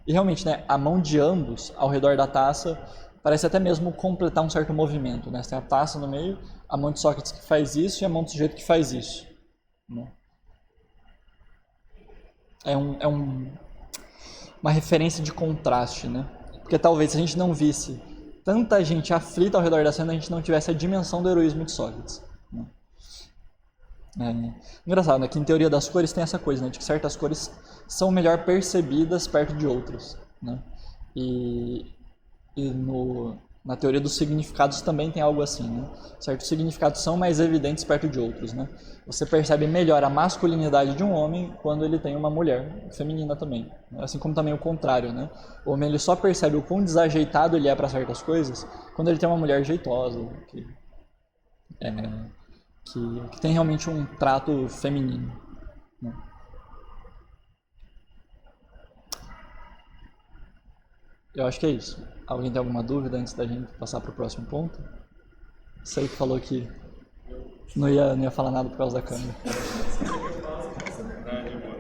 E realmente, né, a mão de ambos ao redor da taça parece até mesmo completar um certo movimento, né? Você tem a taça no meio, a mão de Sócrates que faz isso e a mão do sujeito que faz isso, né? Uma referência de contraste, né? Porque talvez se a gente não visse tanta gente aflita ao redor da cena, a gente não tivesse a dimensão do heroísmo de Sócrates, né? Engraçado, né? Que em teoria das cores tem essa coisa, né? De que certas cores são melhor percebidas perto de outras, né? E Na teoria dos significados também tem algo assim, né? Certos significados são mais evidentes perto de outros, né? Você percebe melhor a masculinidade de um homem quando ele tem uma mulher feminina também. Assim como também o contrário, né? O homem ele só percebe o quão desajeitado ele é para certas coisas quando ele tem uma mulher jeitosa, que tem realmente um trato feminino, né? Eu acho que é isso. Alguém tem alguma dúvida antes da gente passar para o próximo ponto? Você que falou que não ia falar nada por causa da câmera.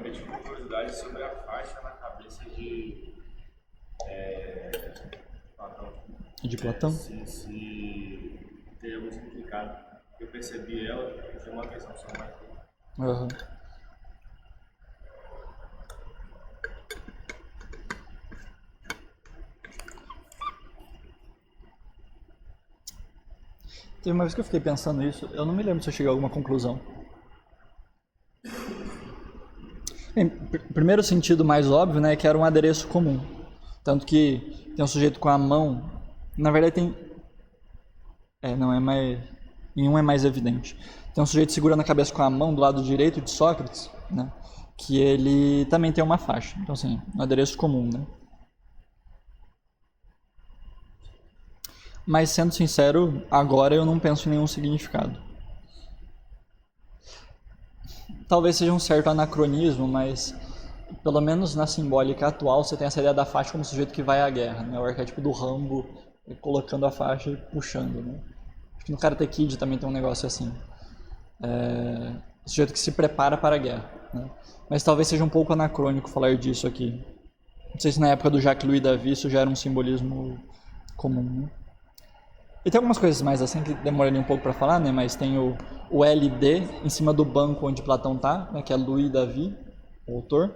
Eu tive uma curiosidade sobre a faixa na cabeça de Platão. De Platão? Se tem algum significado. Eu percebi ela, chamou a atenção só mais. Uhum. Teve uma vez que eu fiquei pensando nisso, eu não me lembro se eu cheguei a alguma conclusão. Bem, primeiro sentido mais óbvio, né, é que era um adereço comum. Tanto que tem um sujeito com a mão, na verdade tem... não é mais... Em um é mais evidente. Tem um sujeito segurando a cabeça com a mão do lado direito de Sócrates, né, que ele também tem uma faixa. Então assim, um adereço comum, né. Mas, sendo sincero, agora eu não penso em nenhum significado. Talvez seja um certo anacronismo, mas pelo menos na simbólica atual você tem essa ideia da faixa como sujeito que vai à guerra, né? O arquétipo do Rambo colocando a faixa e puxando, né? Acho que no Karate Kid também tem um negócio assim. O sujeito que se prepara para a guerra, né? Mas talvez seja um pouco anacrônico falar disso aqui. Não sei se na época do Jacques-Louis David isso já era um simbolismo comum, né? E tem algumas coisas mais assim que demoraria um pouco para falar, né? Mas tem o LD em cima do banco onde Platão tá, né? Que é Louis David, o autor.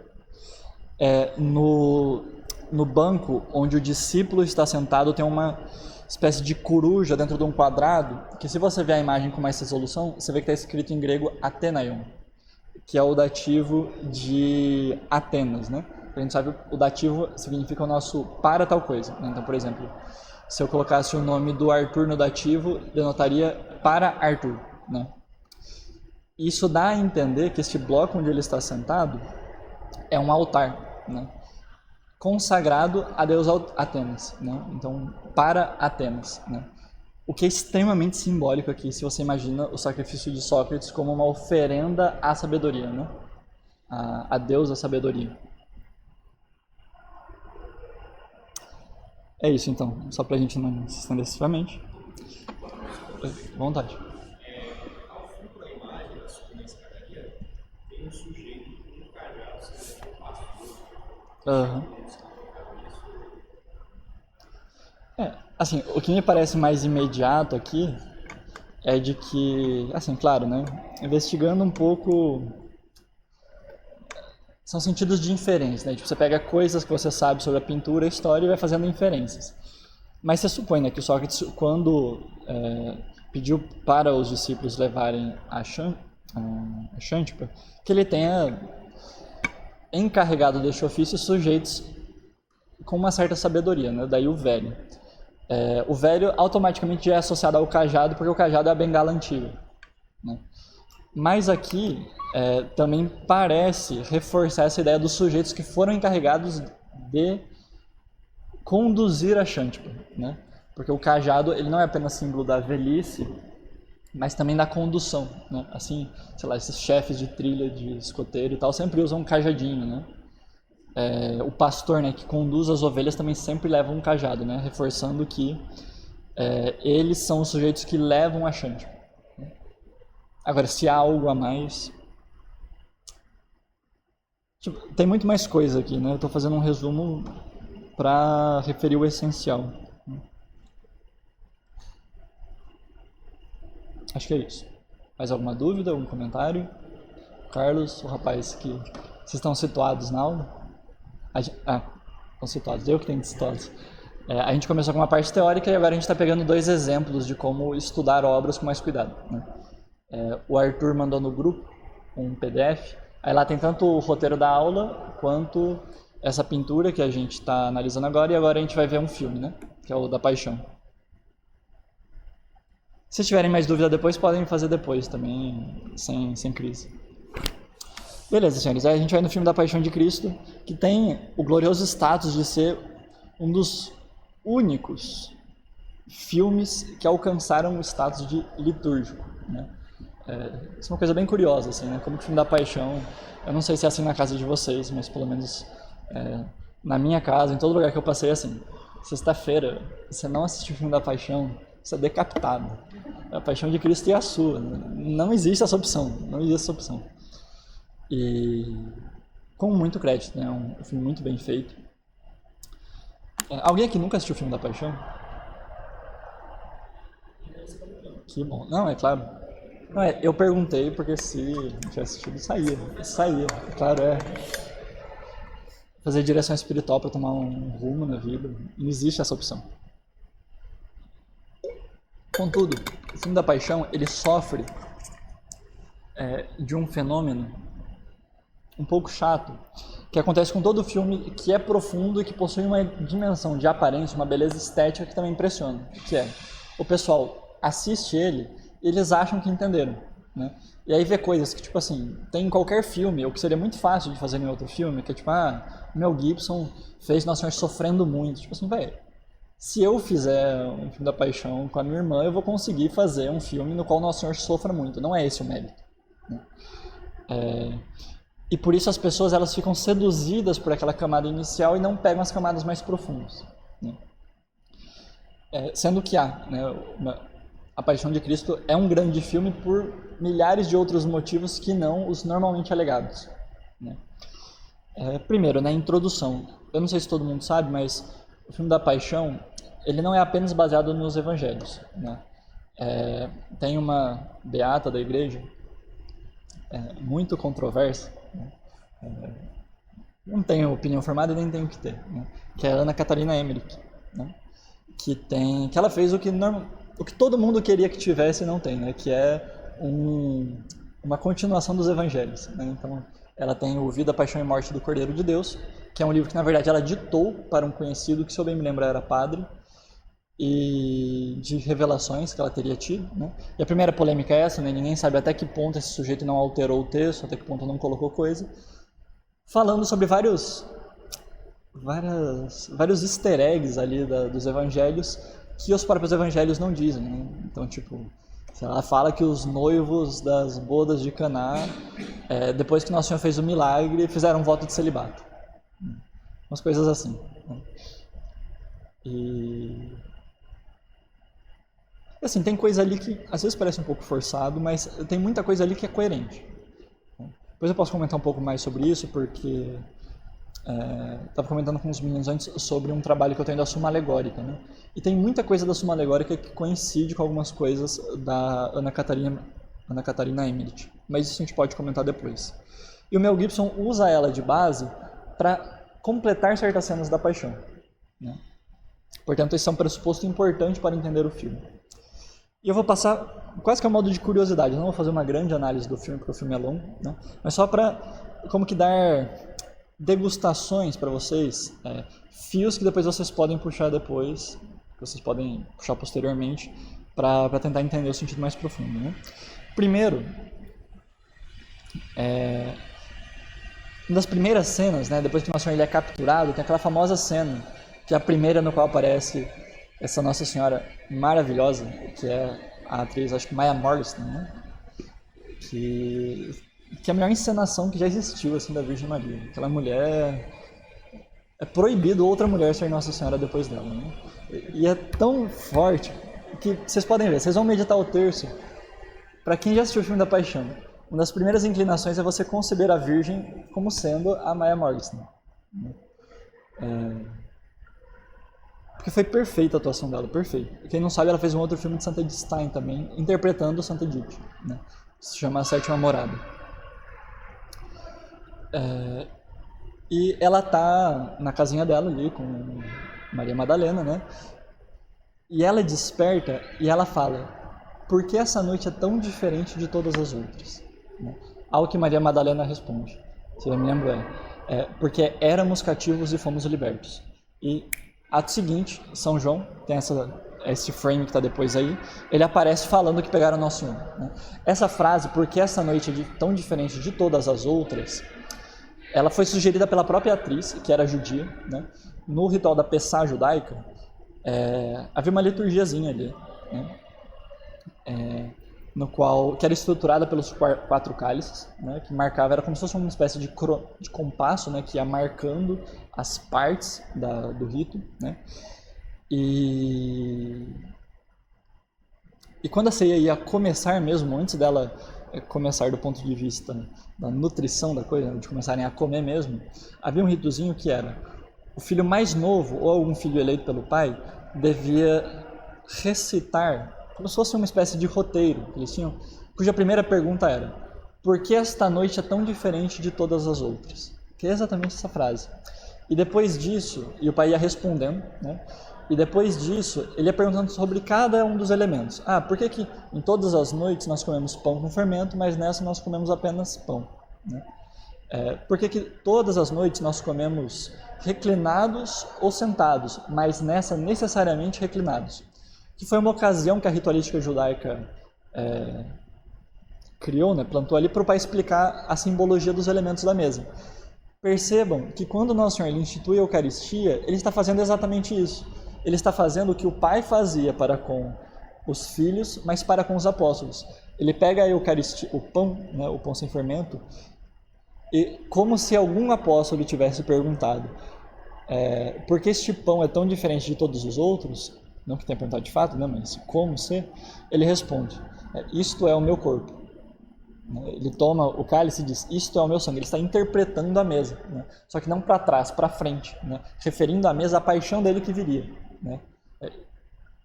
No banco onde o discípulo está sentado tem uma espécie de coruja dentro de um quadrado, que se você ver a imagem com mais resolução, você vê que está escrito em grego Athenaion, que é o dativo de Atenas, né? A gente sabe o dativo significa o nosso para tal coisa, né? Então, por exemplo, se eu colocasse o nome do Arthur no dativo, denotaria para Arthur, né? Isso dá a entender que este bloco onde ele está sentado é um altar, né? Consagrado a Deus Atenas, né? Então, para Atenas, né? O que é extremamente simbólico aqui, se você imagina o sacrifício de Sócrates como uma oferenda à sabedoria, né? A Deus a sabedoria. É isso então, só pra gente não se estender excessivamente. Vontade. Ao fundo da imagem, da sua escadaria, tem um sujeito com um cajado, seja um pastor. Assim, o que me parece mais imediato aqui é de que, assim, claro, né, investigando um pouco, são sentidos de inferência, né, tipo, você pega coisas que você sabe sobre a pintura, a história e vai fazendo inferências. Mas você supõe, né, que o Sócrates, quando pediu para os discípulos levarem a Xantipa, que ele tenha encarregado deste ofício sujeitos com uma certa sabedoria, né, daí o velho. O velho automaticamente já é associado ao cajado, porque o cajado é a bengala antiga, né? Mas aqui também parece reforçar essa ideia dos sujeitos que foram encarregados de conduzir a Xantipa, né? Porque o cajado ele não é apenas símbolo da velhice, mas também da condução, né? Assim, sei lá, esses chefes de trilha, de escoteiro e tal, sempre usam um cajadinho, né? O pastor, né, que conduz as ovelhas também sempre leva um cajado, né, reforçando que eles são os sujeitos que levam a Xantipa. Agora, se há algo a mais... Tipo, tem muito mais coisa aqui, né? Eu estou fazendo um resumo para referir o essencial. Acho que é isso. Mais alguma dúvida, algum comentário? Carlos, o rapaz que... Vocês estão situados na aula? Estão situados, eu que tenho situados. A gente começou com uma parte teórica e agora a gente está pegando 2 exemplos de como estudar obras com mais cuidado, né? O Arthur mandou no grupo um PDF, aí lá tem tanto o roteiro da aula quanto essa pintura que a gente está analisando agora, e agora a gente vai ver um filme, né? Que é o da Paixão. Se tiverem mais dúvida depois, podem fazer depois também, sem crise. Beleza, senhores, aí a gente vai no filme da Paixão de Cristo, que tem o glorioso status de ser um dos únicos filmes que alcançaram o status de litúrgico, né? Isso é uma coisa bem curiosa, assim, né? Como que o filme da Paixão, eu não sei se é assim na casa de vocês, mas pelo menos na minha casa, em todo lugar que eu passei, assim, sexta-feira, você não assistiu o filme da Paixão, você é decapitado. A Paixão de Cristo é a sua, não existe essa opção, não existe essa opção. E com muito crédito, né? Um filme muito bem feito. Alguém aqui nunca assistiu o filme da Paixão? Que bom. Não, é claro. Não, eu perguntei porque se tivesse assistido, saía. Claro, fazer direção espiritual para tomar um rumo na vida. Não existe essa opção. Contudo, o filme da Paixão, ele sofre de um fenômeno um pouco chato, que acontece com todo filme que é profundo e que possui uma dimensão de aparência, uma beleza estética que também impressiona, que é, o pessoal assiste ele e eles acham que entenderam, né? E aí vê coisas que, tipo assim, tem em qualquer filme, ou que seria muito fácil de fazer em outro filme, que é tipo, Mel Gibson fez Nossa Senhora sofrendo muito, tipo assim, velho, se eu fizer um filme da Paixão com a minha irmã, eu vou conseguir fazer um filme no qual Nossa Senhora sofra muito, não é esse o mérito, né? E por isso as pessoas elas ficam seduzidas por aquela camada inicial e não pegam as camadas mais profundas, né? Sendo que A Paixão de Cristo é um grande filme por milhares de outros motivos que não os normalmente alegados, né? Primeiro, na introdução. Eu não sei se todo mundo sabe, mas o filme da Paixão ele não é apenas baseado nos evangelhos, né? Tem uma beata da igreja muito controversa, né? Não tenho opinião formada e nem tenho que ter, né? Que é a Ana Catarina Emmerich, né? Que ela fez o que todo mundo queria que tivesse e não tem, né? Que é uma continuação dos evangelhos, né? Então, ela tem o Vida, Paixão e Morte do Cordeiro de Deus, que é um livro que, na verdade, ela ditou para um conhecido que, se eu bem me lembro, era padre, e de revelações que ela teria tido, né? E a primeira polêmica é essa, né? Ninguém sabe até que ponto esse sujeito não alterou o texto, até que ponto não colocou coisa, falando sobre vários easter eggs ali dos evangelhos que os próprios evangelhos não dizem, né? Então, tipo, ela fala que os noivos das bodas de Caná, depois que Nossa Senhora fez o milagre, fizeram um voto de celibato. Umas coisas assim, né? E assim, tem coisa ali que às vezes parece um pouco forçado, mas tem muita coisa ali que é coerente. Depois eu posso comentar um pouco mais sobre isso, porque estava comentando com os meninos antes sobre um trabalho que eu tenho da Suma Alegórica, né? E tem muita coisa da Suma Alegórica que coincide com algumas coisas da Ana Catarina Emmerich, mas isso a gente pode comentar depois. E o Mel Gibson usa ela de base para completar certas cenas da Paixão, né? Portanto, esse é um pressuposto importante para entender o filme. E eu vou passar quase que a modo de curiosidade, eu não vou fazer uma grande análise do filme, porque o filme é longo, né? Mas só para como que dar degustações para vocês, fios que depois vocês podem puxar depois, que vocês podem puxar posteriormente, para tentar entender o sentido mais profundo, né? Primeiro, uma das primeiras cenas, né, depois que o Nosso Senhor ele é capturado, tem aquela famosa cena, que é a primeira no qual aparece essa Nossa Senhora maravilhosa, que é a atriz, acho que Maya Morrison, né? Que é a melhor encenação que já existiu, assim, da Virgem Maria. Aquela mulher... É proibido outra mulher ser Nossa Senhora depois dela, né? E é tão forte que vocês podem ver, vocês vão meditar o terço. Para quem já assistiu o filme da Paixão, uma das primeiras inclinações é você conceber a Virgem como sendo a Maya Morrison. Porque foi perfeita a atuação dela, perfeita. Quem não sabe, ela fez um outro filme de Santa Edith Stein também, interpretando Santa Edith, né? Se chama A Sétima Morada. E ela tá na casinha dela ali com Maria Madalena, né? E ela desperta e ela fala: por que essa noite é tão diferente de todas as outras? Né? Ao que Maria Madalena responde, se eu me lembro porque éramos cativos e fomos libertos. E ato seguinte, São João tem esse frame que está depois aí, ele aparece falando que pegaram o Nosso Senhor, né? Essa frase, porque essa noite é tão diferente de todas as outras, ela foi sugerida pela própria atriz, que era judia, né? No ritual da Pessah judaica, havia uma liturgiazinha ali, né? No qual, que era estruturada pelos 4 cálices, né? Que marcava, era como se fosse uma espécie de compasso, né? Que ia marcando as partes do rito, né? E quando a ceia ia começar mesmo, antes dela começar do ponto de vista da nutrição da coisa, de começarem a comer mesmo, havia um ritozinho que era: o filho mais novo, ou algum filho eleito pelo pai, devia recitar, como se fosse uma espécie de roteiro que eles tinham, cuja primeira pergunta era: por que esta noite é tão diferente de todas as outras? Que é exatamente essa frase. E depois disso, e o pai ia respondendo, né? E depois disso, ele ia perguntando sobre cada um dos elementos. Por que em todas as noites nós comemos pão com fermento, mas nessa nós comemos apenas pão, né? Por que todas as noites nós comemos reclinados ou sentados, mas nessa necessariamente reclinados? Que foi uma ocasião que a ritualística judaica criou, né, plantou ali para o pai explicar a simbologia dos elementos da mesa. Percebam que quando o Nosso Senhor ele institui a Eucaristia, ele está fazendo exatamente isso. Ele está fazendo o que o pai fazia para com os filhos, mas para com os apóstolos. Ele pega a Eucaristia, o pão, né, o pão sem fermento, e como se algum apóstolo tivesse perguntado: por que este pão é tão diferente de todos os outros? Não que tenha perguntado de fato, né, mas como ser? Ele responde: isto é o meu corpo. Ele toma o cálice e diz: isto é o meu sangue. Ele está interpretando a mesa, né? Só que não para trás, para frente, né? Referindo à mesa a paixão dele que viria, né?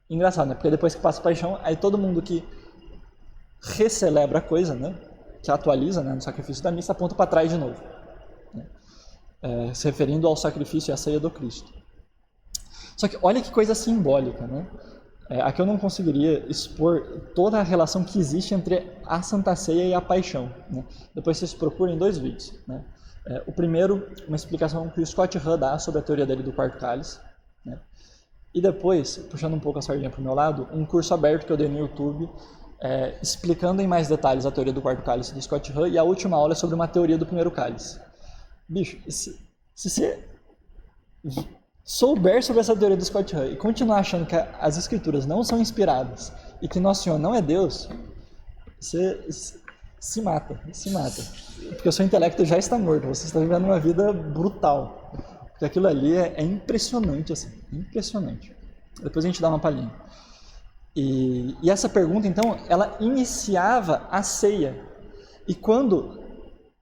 Engraçado, né? Porque depois que passa a paixão, aí todo mundo que recelebra a coisa, né? Que atualiza, né, no sacrifício da missa, aponta para trás de novo, né? Se referindo ao sacrifício e à ceia do Cristo. Só que olha que coisa simbólica, né? Aqui eu não conseguiria expor toda a relação que existe entre a Santa Ceia e a Paixão, né? Depois vocês procurem 2 vídeos, né? O primeiro, uma explicação que o Scott Hahn dá sobre a teoria dele do quarto cálice, né? E depois, puxando um pouco a sardinha para o meu lado, um curso aberto que eu dei no YouTube, explicando em mais detalhes a teoria do quarto cálice do Scott Hahn, e a última aula é sobre uma teoria do primeiro cálice. Bicho, se você souber sobre essa teoria do Scott Hahn e continuar achando que as escrituras não são inspiradas e que Nosso Senhor não é Deus, você se mata. Porque o seu intelecto já está morto, você está vivendo uma vida brutal. Porque aquilo ali é impressionante, assim, impressionante. Depois a gente dá uma palhinha. E essa pergunta, então, ela iniciava a ceia. E quando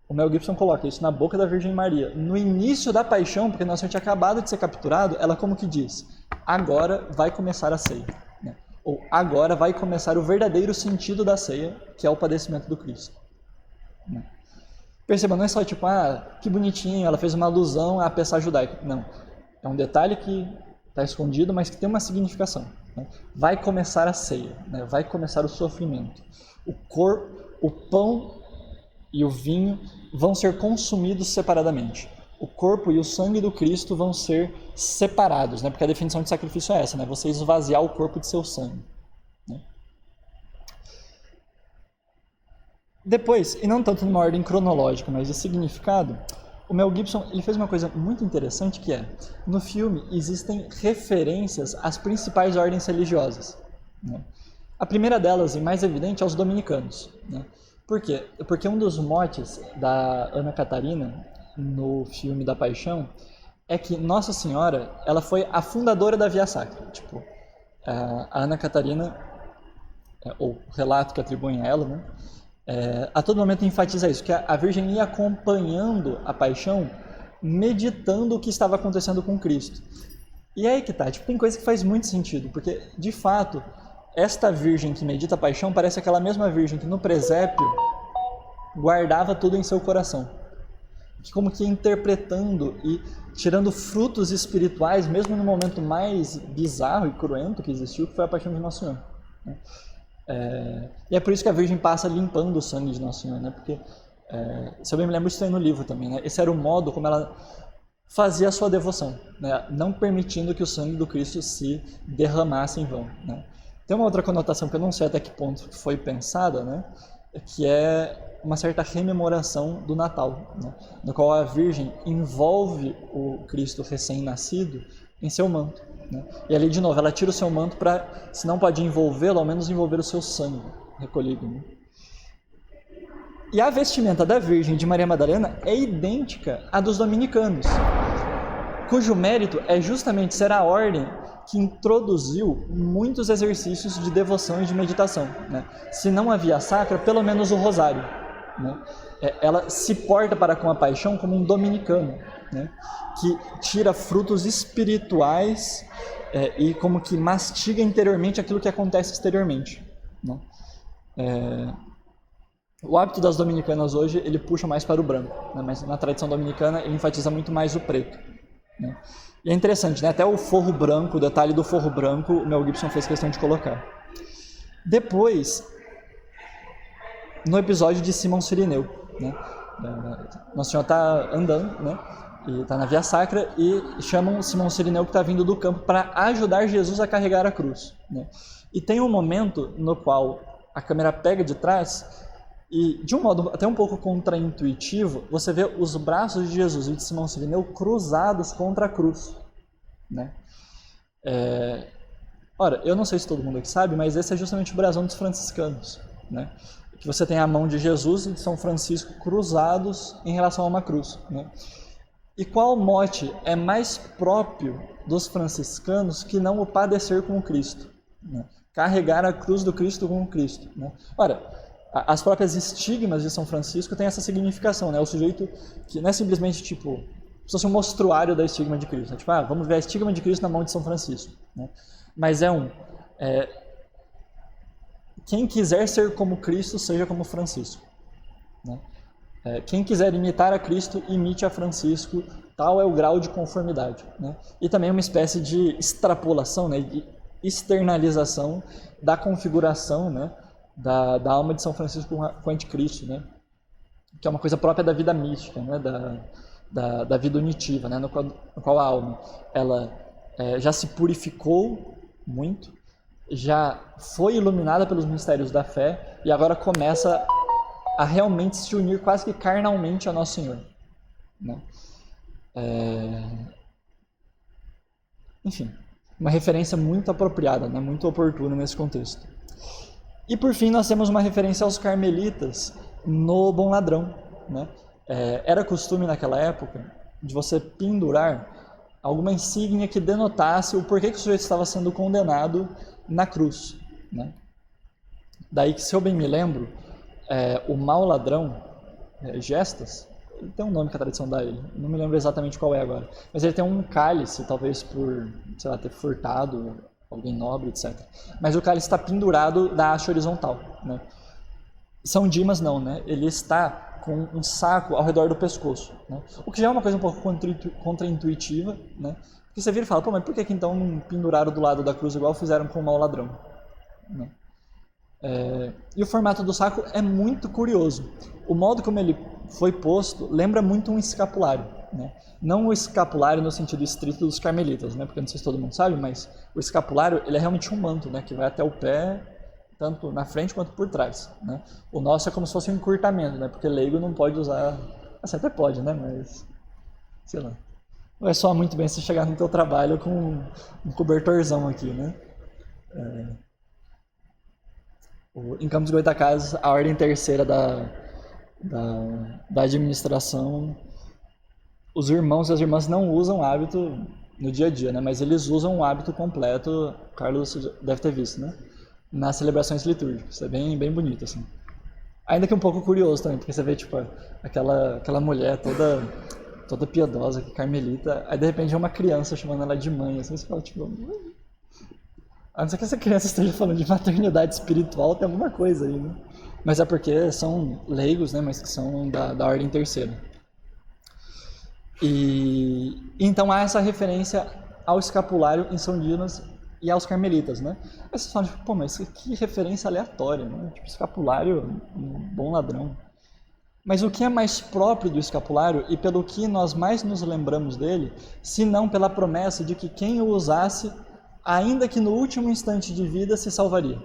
o Mel Gibson coloca isso na boca da Virgem Maria, no início da paixão, porque Nosso Senhor tinha acabado de ser capturado, ela como que diz: agora vai começar a ceia, né? Ou agora vai começar o verdadeiro sentido da ceia, que é o padecimento do Cristo, né? Perceba, não é só tipo, que bonitinho, ela fez uma alusão à Pessah judaica. Não, é um detalhe que está escondido, mas que tem uma significação, né? Vai começar a ceia, né? Vai começar o sofrimento. O pão e o vinho vão ser consumidos separadamente. O corpo e o sangue do Cristo vão ser separados, né? Porque a definição de sacrifício é essa, né? Você esvaziar o corpo de seu sangue, né? Depois, e não tanto numa ordem cronológica, mas de significado, o Mel Gibson ele fez uma coisa muito interessante, que é: no filme existem referências às principais ordens religiosas, né? A primeira delas, e mais evidente, é os dominicanos, né? Por quê? Porque um dos motes da Ana Catarina, no filme da Paixão, é que Nossa Senhora ela foi a fundadora da Via Sacra. Tipo, a Ana Catarina, ou o relato que atribuem a ela, né? A todo momento enfatiza isso, que a Virgem ia acompanhando a Paixão, meditando o que estava acontecendo com Cristo. E aí que tá, tipo, tem coisa que faz muito sentido, porque, de fato, esta Virgem que medita a Paixão parece aquela mesma Virgem que no presépio guardava tudo em seu coração, que como que ia interpretando e tirando frutos espirituais, mesmo no momento mais bizarro e cruento que existiu, que foi a Paixão de Nosso Senhor, né? E é por isso que a Virgem passa limpando o sangue de Nosso Senhor, né? Porque, se eu bem me lembro, isso tem no livro também, né? Esse era o modo como ela fazia a sua devoção, né? Não permitindo que o sangue do Cristo se derramasse em vão, né? Tem uma outra conotação que eu não sei até que ponto foi pensada, né? Que é uma certa rememoração do Natal, né? No qual a Virgem envolve o Cristo recém-nascido em seu manto, né? E ali, de novo, ela tira o seu manto para, se não pode envolvê-lo, ao menos envolver o seu sangue recolhido, né? E a vestimenta da Virgem de Maria Madalena é idêntica à dos dominicanos, cujo mérito é justamente ser a ordem que introduziu muitos exercícios de devoção e de meditação, né? Se não a via sacra, pelo menos o rosário, né? Ela se porta para com a paixão como um dominicano, né? Que tira frutos espirituais e como que mastiga interiormente aquilo que acontece exteriormente, né? O hábito das dominicanas hoje, ele puxa mais para o branco, né? Mas na tradição dominicana ele enfatiza muito mais o preto, né? E é interessante, né? Até o forro branco, o detalhe do forro branco, o Mel Gibson fez questão de colocar. Depois, no episódio de Simão Cirineu, né? Nosso Senhor está andando, né? E está na Via Sacra e chamam Simão Cirineu, que está vindo do campo, para ajudar Jesus a carregar a cruz, né? E tem um momento no qual a câmera pega de trás e, de um modo até um pouco contraintuitivo, você vê os braços de Jesus e de Simão Cirineu cruzados contra a cruz, né? Ora, eu não sei se todo mundo aqui sabe, mas esse é justamente o brasão dos franciscanos, né? Que você tem a mão de Jesus e de São Francisco cruzados em relação a uma cruz, né? E qual mote é mais próprio dos franciscanos que não o padecer com o Cristo, né? Carregar a cruz do Cristo com o Cristo, né? Ora, as próprias estigmas de São Francisco têm essa significação, né? O sujeito que não é simplesmente tipo, se fosse um mostruário da estigma de Cristo, né? Tipo, vamos ver a estigma de Cristo na mão de São Francisco, né? Mas quem quiser ser como Cristo, seja como Francisco, né? Quem quiser imitar a Cristo, imite a Francisco, tal é o grau de conformidade, né? E também uma espécie de extrapolação, né? De externalização da configuração, né? Da alma de São Francisco com o anticristo, né? Que é uma coisa própria da vida mística, né? Da vida unitiva, né? No qual a alma ela já se purificou muito, já foi iluminada pelos mistérios da fé e agora começa a realmente se unir quase que carnalmente a Nosso Senhor, né? Enfim, uma referência muito apropriada, né? Muito oportuna nesse contexto. E por fim nós temos uma referência aos carmelitas no Bom Ladrão, né? Era costume naquela época de você pendurar alguma insígnia que denotasse o porquê que o sujeito estava sendo condenado na cruz, né? Daí que, se eu bem me lembro, o mau ladrão, Gestas, ele tem um nome que a tradição dá a ele, não me lembro exatamente qual é agora, mas ele tem um cálice, talvez por, sei lá, ter furtado alguém nobre, etc. Mas o cálice está pendurado da haste horizontal, né? São Dimas não, né? Ele está com um saco ao redor do pescoço, né? O que já é uma coisa um pouco contraintuitiva, né? Porque você vira e fala, pô, mas por que então não penduraram do lado da cruz igual fizeram com o mau ladrão, né? E o formato do saco é muito curioso. O modo como ele foi posto lembra muito um escapulário, né? Não o escapulário no sentido estrito dos carmelitas, né? Porque não sei se todo mundo sabe, mas o escapulário ele é realmente um manto, né? Que vai até o pé, tanto na frente quanto por trás, né? O nosso é como se fosse um encurtamento, né? Porque leigo não pode usar, assim, até pode, né? Mas, sei lá, não é só muito bem se chegar no teu trabalho com um cobertorzão aqui, né? Em Campos de Goytacazes, a ordem terceira da administração, os irmãos e as irmãs não usam hábito no dia a dia, né? Mas eles usam o hábito completo, Carlos deve ter visto, né? Nas celebrações litúrgicas. É bem, bem bonito, assim. Ainda que um pouco curioso também, porque você vê, tipo, aquela mulher toda piedosa, carmelita, aí de repente é uma criança chamando ela de mãe, assim, você fala, tipo... A não ser que essa criança esteja falando de maternidade espiritual, tem alguma coisa aí, né? Mas é porque são leigos, né? Mas que são da ordem terceira. E então há essa referência ao escapulário em São Dimas e aos carmelitas, né? Aí vocês falam, tipo, pô, mas que referência aleatória, né? Tipo, escapulário, um bom ladrão. Mas o que é mais próprio do escapulário e pelo que nós mais nos lembramos dele, se não pela promessa de que quem o usasse, ainda que no último instante de vida, se salvaria?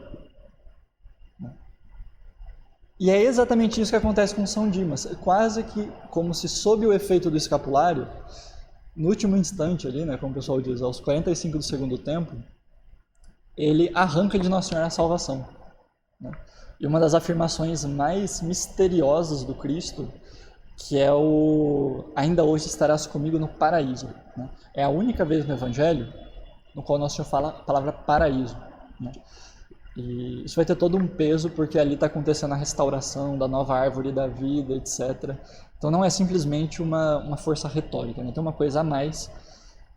E é exatamente isso que acontece com São Dimas, quase que como se sob o efeito do escapulário, no último instante ali, né, como o pessoal diz, aos 45 do segundo tempo, ele arranca de Nossa Senhora a salvação, né? E uma das afirmações mais misteriosas do Cristo, que é o ainda hoje estarás comigo no paraíso, né? É a única vez no Evangelho no qual Nosso Senhor fala a palavra paraíso, né? E isso vai ter todo um peso, porque ali está acontecendo a restauração da nova árvore da vida, etc. Então não é simplesmente uma força retórica, né? Tem uma coisa a mais,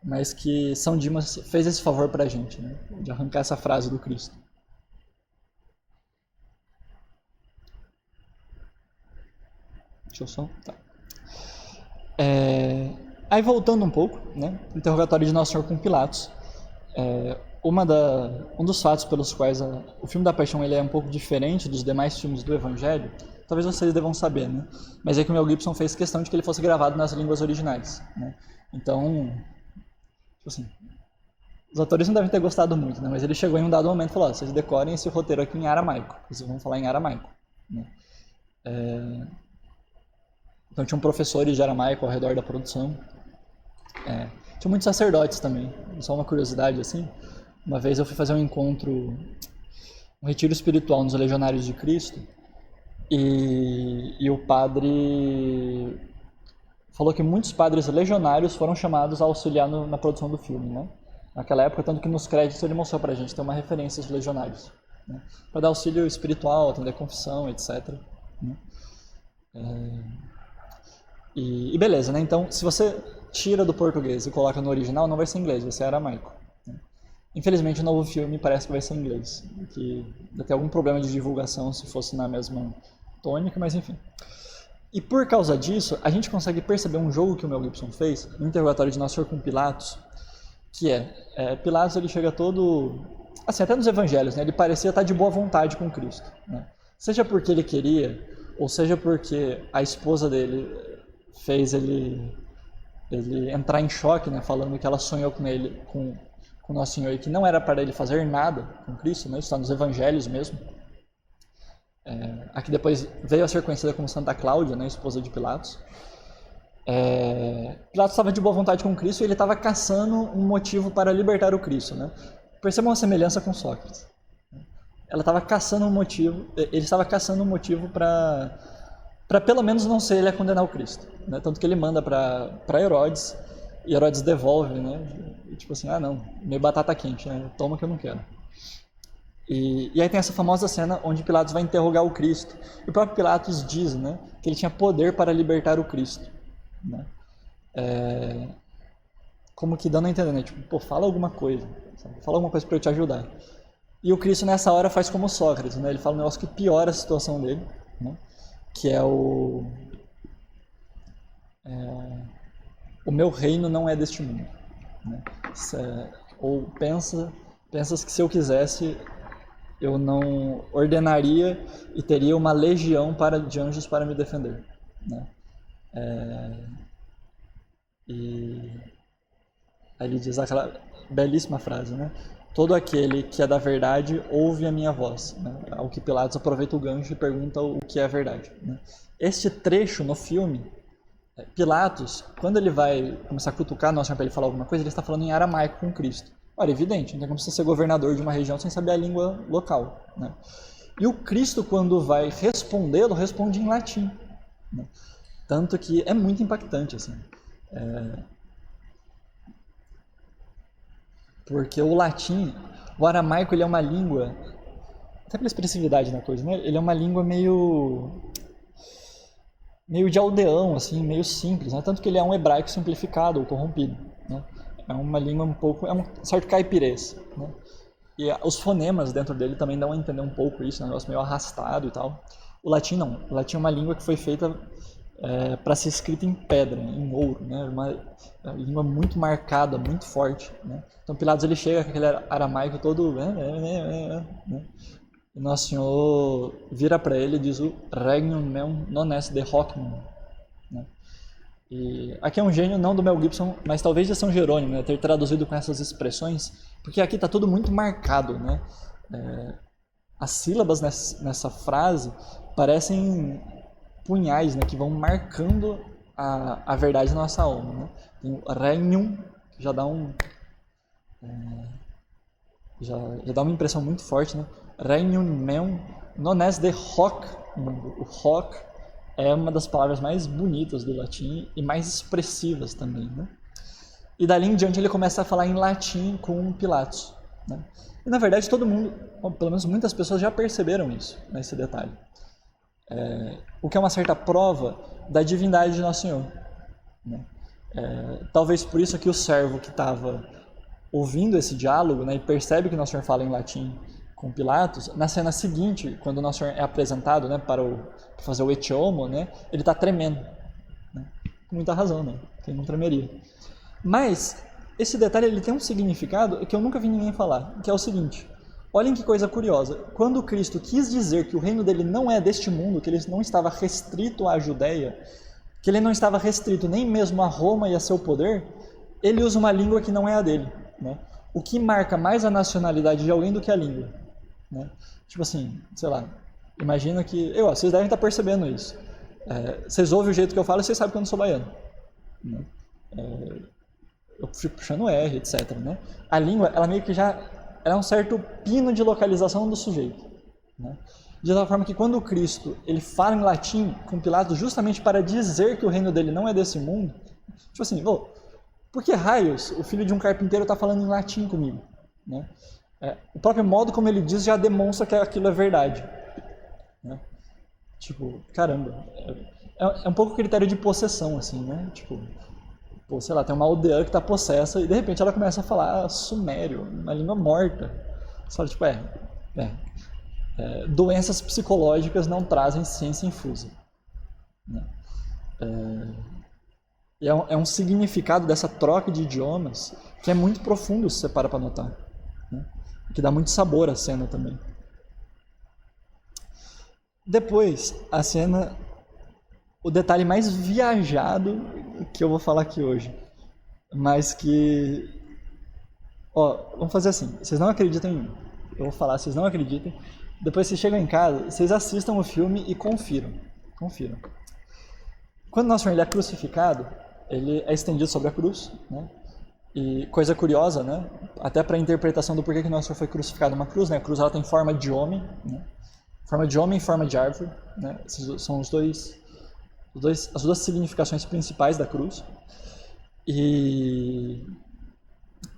mas que São Dimas fez esse favor para a gente, né? De arrancar essa frase do Cristo. Deixa eu só... Tá. Aí voltando um pouco, né? Interrogatório de Nosso Senhor com Pilatos. Um dos fatos pelos quais o filme da Paixão ele é um pouco diferente dos demais filmes do Evangelho, talvez vocês devam saber, né? Mas é que o Mel Gibson fez questão de que ele fosse gravado nas línguas originais, né? Então, tipo assim, os atores não devem ter gostado muito, né? Mas ele chegou em um dado momento e falou: vocês decorem esse roteiro aqui em aramaico, vocês vão falar em aramaico, né? Então tinham professores de aramaico ao redor da produção. Tinha muitos sacerdotes também. Só uma curiosidade assim. Uma vez eu fui fazer um retiro espiritual nos Legionários de Cristo e o padre falou que muitos padres legionários foram chamados a auxiliar na produção do filme, né? Naquela época, tanto que nos créditos ele mostrou pra gente, tem uma referência aos legionários, né? Para dar auxílio espiritual, atender confissão, etc, né? E beleza, né? Então, se você tira do português e coloca no original, não vai ser inglês, vai ser aramaico, né? Infelizmente, o novo filme parece que vai ser inglês, que vai ter algum problema de divulgação se fosse na mesma tônica, mas enfim. E por causa disso, a gente consegue perceber um jogo que o Mel Gibson fez, no interrogatório de Nosso Senhor com Pilatos, que Pilatos ele chega todo... Assim, até nos evangelhos, né? Ele parecia estar de boa vontade com Cristo, né? Seja porque ele queria, ou seja porque a esposa dele fez ele entrar em choque, né, falando que ela sonhou com ele, com Nosso Senhor, e que não era para ele fazer nada com Cristo, né? Isso está nos Evangelhos mesmo. Aqui depois veio a ser conhecida como Santa Cláudia, né, esposa de Pilatos. Pilatos estava de boa vontade com Cristo e ele estava caçando um motivo para libertar o Cristo, né? Percebam uma semelhança com Sócrates. Ele estava caçando um motivo para pelo menos não ser ele a condenar o Cristo, né? Tanto que ele manda para Herodes, e Herodes devolve, né? E tipo assim, não, meio batata quente, né? Toma que eu não quero. E aí tem essa famosa cena onde Pilatos vai interrogar o Cristo. E o próprio Pilatos diz, né, que ele tinha poder para libertar o Cristo, né? Como que dando a entender, né? Tipo, fala alguma coisa, sabe? Fala alguma coisa para eu te ajudar. E o Cristo nessa hora faz como Sócrates, né? Ele fala um negócio que piora a situação dele, né? Que é o meu reino não é deste mundo, né? Ou pensas que se eu quisesse eu não ordenaria e teria uma legião de anjos para me defender, né? E aí ele diz aquela belíssima frase, né? Todo aquele que é da verdade ouve a minha voz, né? Ao que Pilatos aproveita o gancho e pergunta o que é a verdade, né? Este trecho no filme, Pilatos, quando ele vai começar a cutucar Nosso Senhor para ele falar alguma coisa, ele está falando em aramaico com Cristo. Ora, evidente, não tem como você ser governador de uma região sem saber a língua local, né? E o Cristo, quando vai respondê-lo, responde em latim, né? Tanto que é muito impactante, assim. Porque o latim, o aramaico, ele é uma língua, até pela expressividade da coisa, né? Ele é uma língua meio de aldeão, assim, meio simples, né? Tanto que ele é um hebraico simplificado ou corrompido, né? É uma língua um certo caipirês, né? E os fonemas dentro dele também dão a entender um pouco isso, né? Um negócio meio arrastado e tal. O latim não, o latim é uma língua que foi feita para ser escrita em pedra, em ouro, né? Uma língua muito marcada, muito forte, né? Então Pilatos ele chega com aquele aramaico todo, né? E Nosso Senhor vira para ele e diz o regnum meum non est de hoc mundo. Né? E aqui é um gênio não do Mel Gibson, mas talvez de São Jerônimo, né? Ter traduzido com essas expressões, porque aqui está tudo muito marcado. Né? As sílabas nessa frase parecem punhais, né? Que vão marcando a verdade da nossa alma. Né? Tem o regnum, que já dá já dá uma impressão muito forte, né? Regnum meum non est de hoc mundo. O hoc é uma das palavras mais bonitas do latim e mais expressivas também, né? E dali em diante ele começa a falar em latim com Pilatos, né? E na verdade todo mundo, ou pelo menos muitas pessoas já perceberam isso, nesse detalhe. O que é uma certa prova da divindade de Nosso Senhor, né? Talvez por isso que o servo que estava ouvindo esse diálogo, né, e percebe que Nosso Senhor fala em latim com Pilatos, na cena seguinte, quando Nosso Senhor é apresentado, né, para fazer o etiomo, né, ele está tremendo, né, com muita razão, né, quem não tremeria. Mas esse detalhe ele tem um significado que eu nunca vi ninguém falar, que é o seguinte: olhem que coisa curiosa, quando Cristo quis dizer que o reino dele não é deste mundo, que ele não estava restrito à Judeia, que ele não estava restrito nem mesmo a Roma e a seu poder, ele usa uma língua que não é a dele, né? O que marca mais a nacionalidade de alguém do que a língua, né? Tipo assim, sei lá, imagina que... vocês devem estar percebendo isso. Vocês ouvem o jeito que eu falo e vocês sabem que eu não sou baiano, né? Eu fico puxando R, etc, né? A língua, ela meio que já... ela é um certo pino de localização do sujeito, né? De tal forma que quando o Cristo ele fala em latim com Pilatos justamente para dizer que o reino dele não é desse mundo, tipo assim, por que raios o filho de um carpinteiro está falando em latim comigo? Né? O próprio modo como ele diz já demonstra que aquilo é verdade. Né? Tipo, caramba, é um pouco critério de possessão, assim, né? Tipo, sei lá, tem uma aldeã que está possessa e de repente ela começa a falar sumério, uma língua morta. Você fala, tipo, doenças psicológicas não trazem ciência infusa. Né? É um significado dessa troca de idiomas que é muito profundo, se você para notar, né? Que dá muito sabor à cena também. Depois, a cena, o detalhe mais viajado que eu vou falar aqui hoje, mas que... vamos fazer assim, vocês não acreditam em mim, eu vou falar, vocês não acreditem, depois vocês chegam em casa, vocês assistam o filme e confiram. Quando Nosso Senhor ele é crucificado, ele é estendido sobre a cruz, né? E coisa curiosa, né? Até para a interpretação do porquê que Nosso Senhor foi crucificado numa cruz, né? A cruz ela tem forma de homem, né? Forma de homem e forma de árvore, né? Esses são as duas significações principais da cruz. E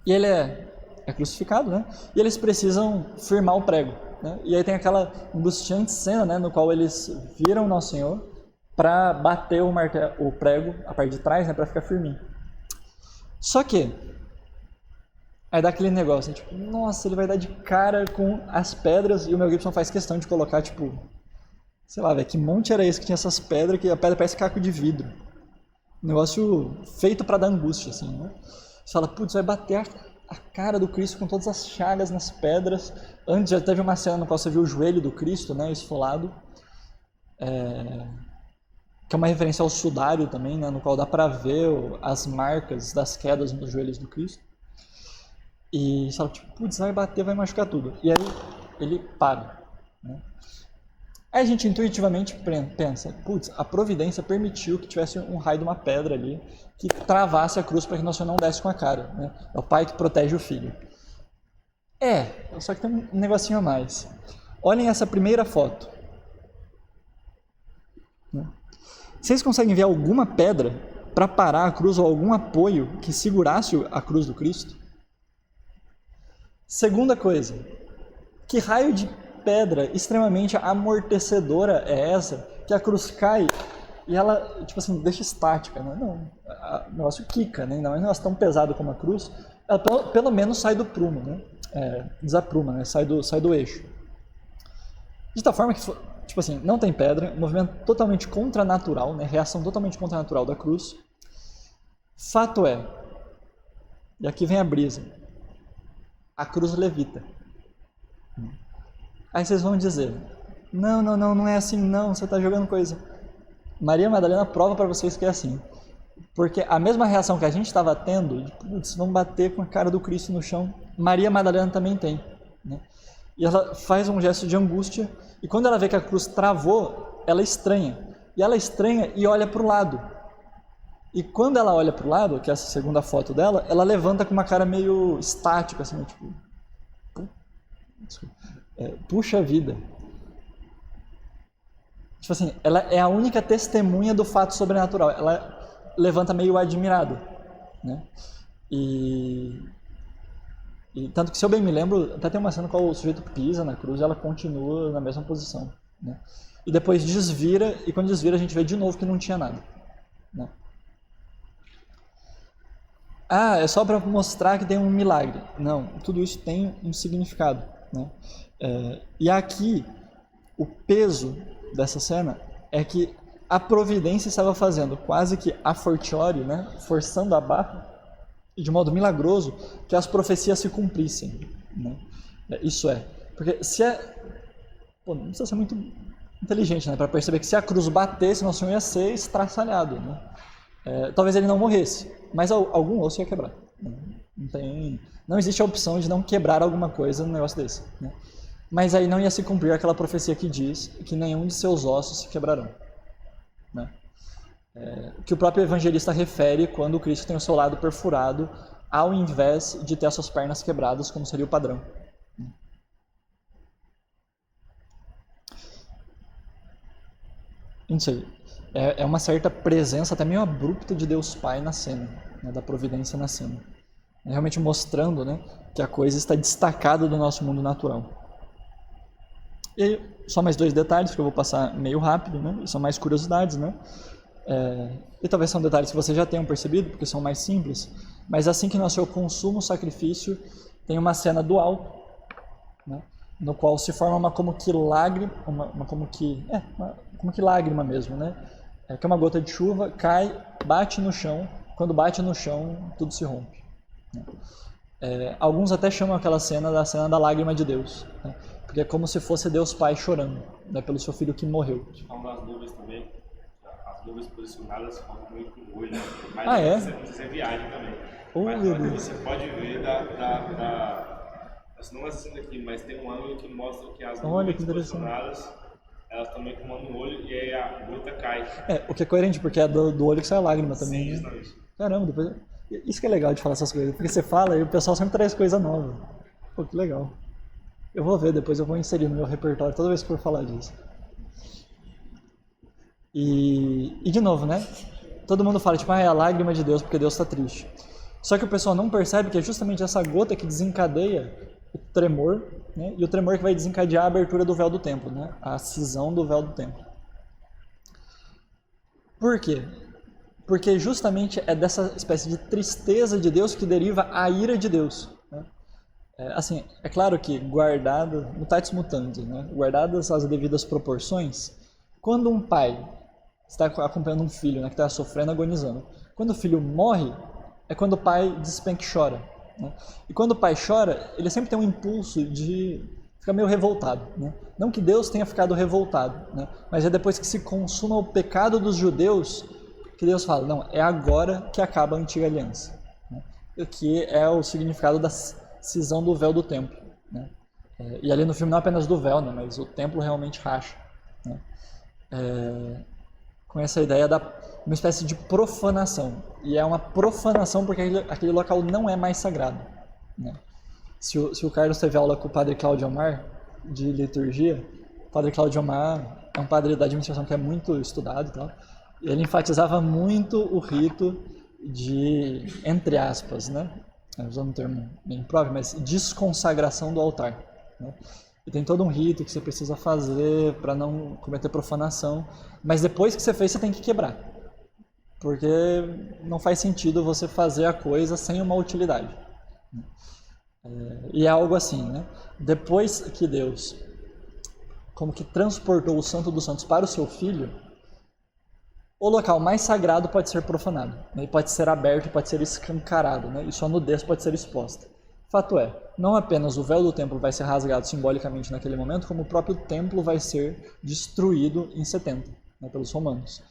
ele é crucificado, né? E eles precisam firmar o prego, né? E aí tem aquela angustiante cena, né? No qual eles viram Nosso Senhor para bater o prego a parte de trás, né? Para ficar firminho. Só que aí dá aquele negócio, né? Tipo, nossa, ele vai dar de cara com as pedras, e o Mel Gibson faz questão de colocar, tipo, sei lá, velho, que monte era esse que tinha essas pedras, que a pedra parece caco de vidro. Um negócio feito para dar angústia, assim, né? Você fala, putz, vai bater a cara do Cristo com todas as chagas nas pedras. Antes já teve uma cena no qual você viu o joelho do Cristo, né, esfolado. Que é uma referência ao sudário também, né, no qual dá para ver as marcas das quedas nos joelhos do Cristo. E você fala, tipo, putz, vai bater, vai machucar tudo. E aí ele para, né? Aí a gente intuitivamente pensa, putz, a providência permitiu que tivesse um raio de uma pedra ali que travasse a cruz para que Nosso Senhor não desse com a cara, né? É o pai que protege o filho. Só que tem um negocinho a mais. Olhem essa primeira foto. Né? Vocês conseguem ver alguma pedra para parar a cruz ou algum apoio que segurasse a cruz do Cristo? Segunda coisa, que raio de pedra extremamente amortecedora é essa que a cruz cai e ela, tipo assim, deixa estática, né? Não, o negócio quica, né? Não é um negócio tão pesado como a cruz, ela pelo menos sai do prumo, né? Desapruma, né? Sai do eixo. De tal forma que, tipo assim, não tem pedra, movimento totalmente contranatural, né? Reação totalmente contranatural da cruz. Fato é, e aqui vem a brisa, a cruz levita. Aí vocês vão dizer, não é assim não, você está jogando coisa. Maria Madalena prova para vocês que é assim. Porque a mesma reação que a gente estava tendo, de, putz, vamos bater com a cara do Cristo no chão, Maria Madalena também tem. Né? E ela faz um gesto de angústia, e quando ela vê que a cruz travou, ela estranha. E ela estranha e olha para o lado. E quando ela olha para o lado, que é essa segunda foto dela, ela levanta com uma cara meio estática, assim, tipo... puxa vida. Tipo assim, ela é a única testemunha do fato sobrenatural. Ela levanta meio admirada, né? E tanto que, se eu bem me lembro, até tem uma cena qual o sujeito pisa na cruz e ela continua na mesma posição, né? E depois desvira, e quando desvira a gente vê de novo que não tinha nada, né? Ah, é só para mostrar que tem um milagre. Não, tudo isso tem um significado, né? E aqui, o peso dessa cena é que a providência estava fazendo quase que a fortiori, né? Forçando a barra, de modo milagroso, que as profecias se cumprissem, né? Isso é, porque se não precisa ser muito inteligente, né, para perceber que se a cruz batesse, nosso Senhor ia ser estraçalhado, né? Talvez ele não morresse, mas algum osso ia quebrar, né? Não existe a opção de não quebrar alguma coisa num negócio desse, né? Mas aí não ia se cumprir aquela profecia que diz que nenhum de seus ossos se quebrarão, né? Que o próprio evangelista refere quando o Cristo tem o seu lado perfurado, ao invés de ter as suas pernas quebradas, como seria o padrão. Não sei, é uma certa presença até meio abrupta de Deus Pai na cena, né, da providência na cena. Realmente mostrando, né, que a coisa está destacada do nosso mundo natural. E aí, só mais 2 detalhes que eu vou passar meio rápido, né, e são mais curiosidades, né? E talvez são detalhes que vocês já tenham percebido, porque são mais simples, mas assim que nasceu o consumo, o sacrifício, tem uma cena do alto, né, no qual se forma uma como que lágrima mesmo, né? Que é uma gota de chuva, cai, bate no chão, quando bate no chão, tudo se rompe, né? Alguns até chamam aquela cena da cena da lágrima de Deus, né? Porque é como se fosse Deus Pai chorando, né, pelo seu filho que morreu. Falam das nuvens também, as nuvens posicionadas formam meio que um olho, mas Ah, é? Isso é viagem também. Mas você pode ver nós não assistimos aqui, mas tem um ângulo que mostra que as nuvens posicionadas, elas também comandam o olho e aí a gota cai. O que é coerente, porque é do olho que sai a lágrima também. Sim, né? justamente. Caramba, depois... Isso que é legal de falar essas coisas, porque você fala e o pessoal sempre traz coisa nova. Pô, que legal. Eu vou ver, depois eu vou inserir no meu repertório toda vez que for falar disso. E de novo, né? Todo mundo fala, tipo, é a lágrima de Deus porque Deus está triste. Só que o pessoal não percebe que é justamente essa gota que desencadeia o tremor, né? E o tremor que vai desencadear a abertura do véu do templo, né? A cisão do véu do templo. Por quê? Porque justamente é dessa espécie de tristeza de Deus que deriva a ira de Deus, né? Assim, é claro que guardado, mutatis mutandis, né? Guardadas as devidas proporções, quando um pai está acompanhando um filho, né, que está sofrendo, agonizando, quando o filho morre, é quando o pai despenca e chora, né? E quando o pai chora, ele sempre tem um impulso de ficar meio revoltado, né? Não que Deus tenha ficado revoltado, né? Mas é depois que se consuma o pecado dos judeus que Deus fala, não, é agora que acaba a antiga aliança, né? Que é o significado da cisão do véu do templo, né? E ali no filme não apenas do véu, né, mas o templo realmente racha, né? Com essa ideia da uma espécie de profanação, e é uma profanação porque aquele local não é mais sagrado, né? Se o Carlos teve aula com o padre Cláudio Omar de liturgia, o padre Cláudio Omar é um padre da administração que é muito estudado e tal, e ele enfatizava muito o rito de, entre aspas, né, usando um termo bem próprio, mas desconsagração do altar, né? E tem todo um rito que você precisa fazer para não cometer profanação, mas depois que você fez, você tem que quebrar, porque não faz sentido você fazer a coisa sem uma utilidade. E é algo assim, né? Depois que Deus como que transportou o Santo dos Santos para o seu Filho, o local mais sagrado pode ser profanado, né? Ele pode ser aberto, pode ser escancarado, né? E sua nudez pode ser exposta. Fato é, não apenas o véu do templo vai ser rasgado simbolicamente naquele momento, como o próprio templo vai ser destruído em 70, né, pelos romanos.